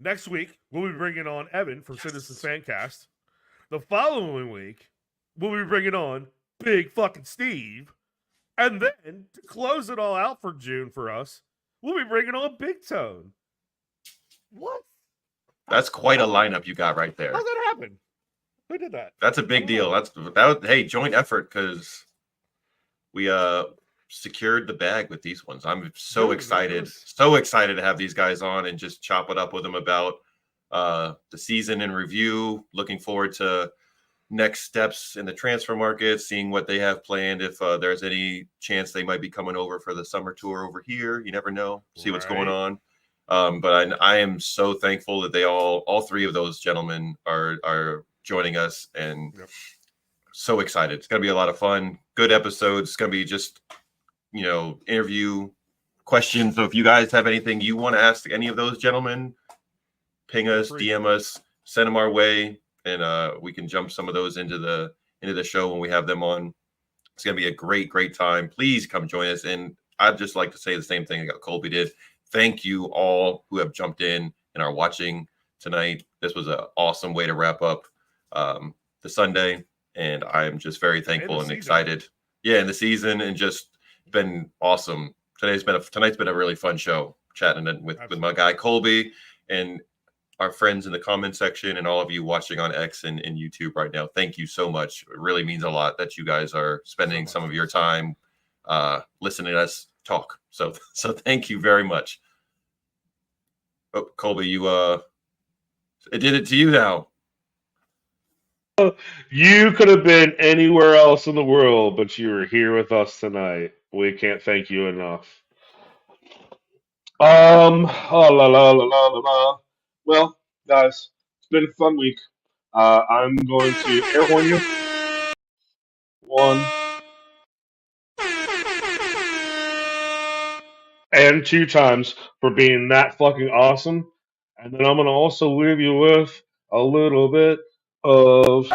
Next week, we'll be bringing on Evan from Citizens Fancast. The following week, we'll be bringing on Big fucking Steve. And then, to close it all out for June for us, we'll be bringing on Big Tone. What? That's quite a lineup you got right there. How'd that happen? Who did that? That's a big deal. Hey, joint effort, because we secured the bag with these ones. I'm so excited to have these guys on and just chop it up with them about the season in review. Looking forward to next steps in the transfer market, seeing what they have planned. If there's any chance they might be coming over for the summer tour over here, you never know. See what's going on. But I am so thankful that they all three of those gentlemen are joining us, and so excited. It's going to be a lot of fun. Good episodes. It's going to be just, interview questions. So if you guys have anything you want to ask any of those gentlemen, ping us, DM us, send them our way, and we can jump some of those into the show when we have them on. It's going to be a great time. Please come join us. And I'd just like to say the same thing that Colby did. Thank you all who have jumped in and are watching tonight. This was an awesome way to wrap up the Sunday, and I'm just very thankful and excited. Yeah, in the season, and just been awesome. Tonight's been a really fun show, chatting with my guy Colby and our friends in the comment section and all of you watching on X and YouTube right now. Thank you so much. It really means a lot that you guys are spending some of your time listening to us talk. So thank you very much. Oh, Colby, it did it to you now. You could have been anywhere else in the world, but you were here with us tonight. We can't thank you enough. Oh la la la la la la. Well, guys, it's been a fun week. I'm going to air horn you. 1 and 2 times for being that fucking awesome. And then I'm gonna also leave you with a little bit of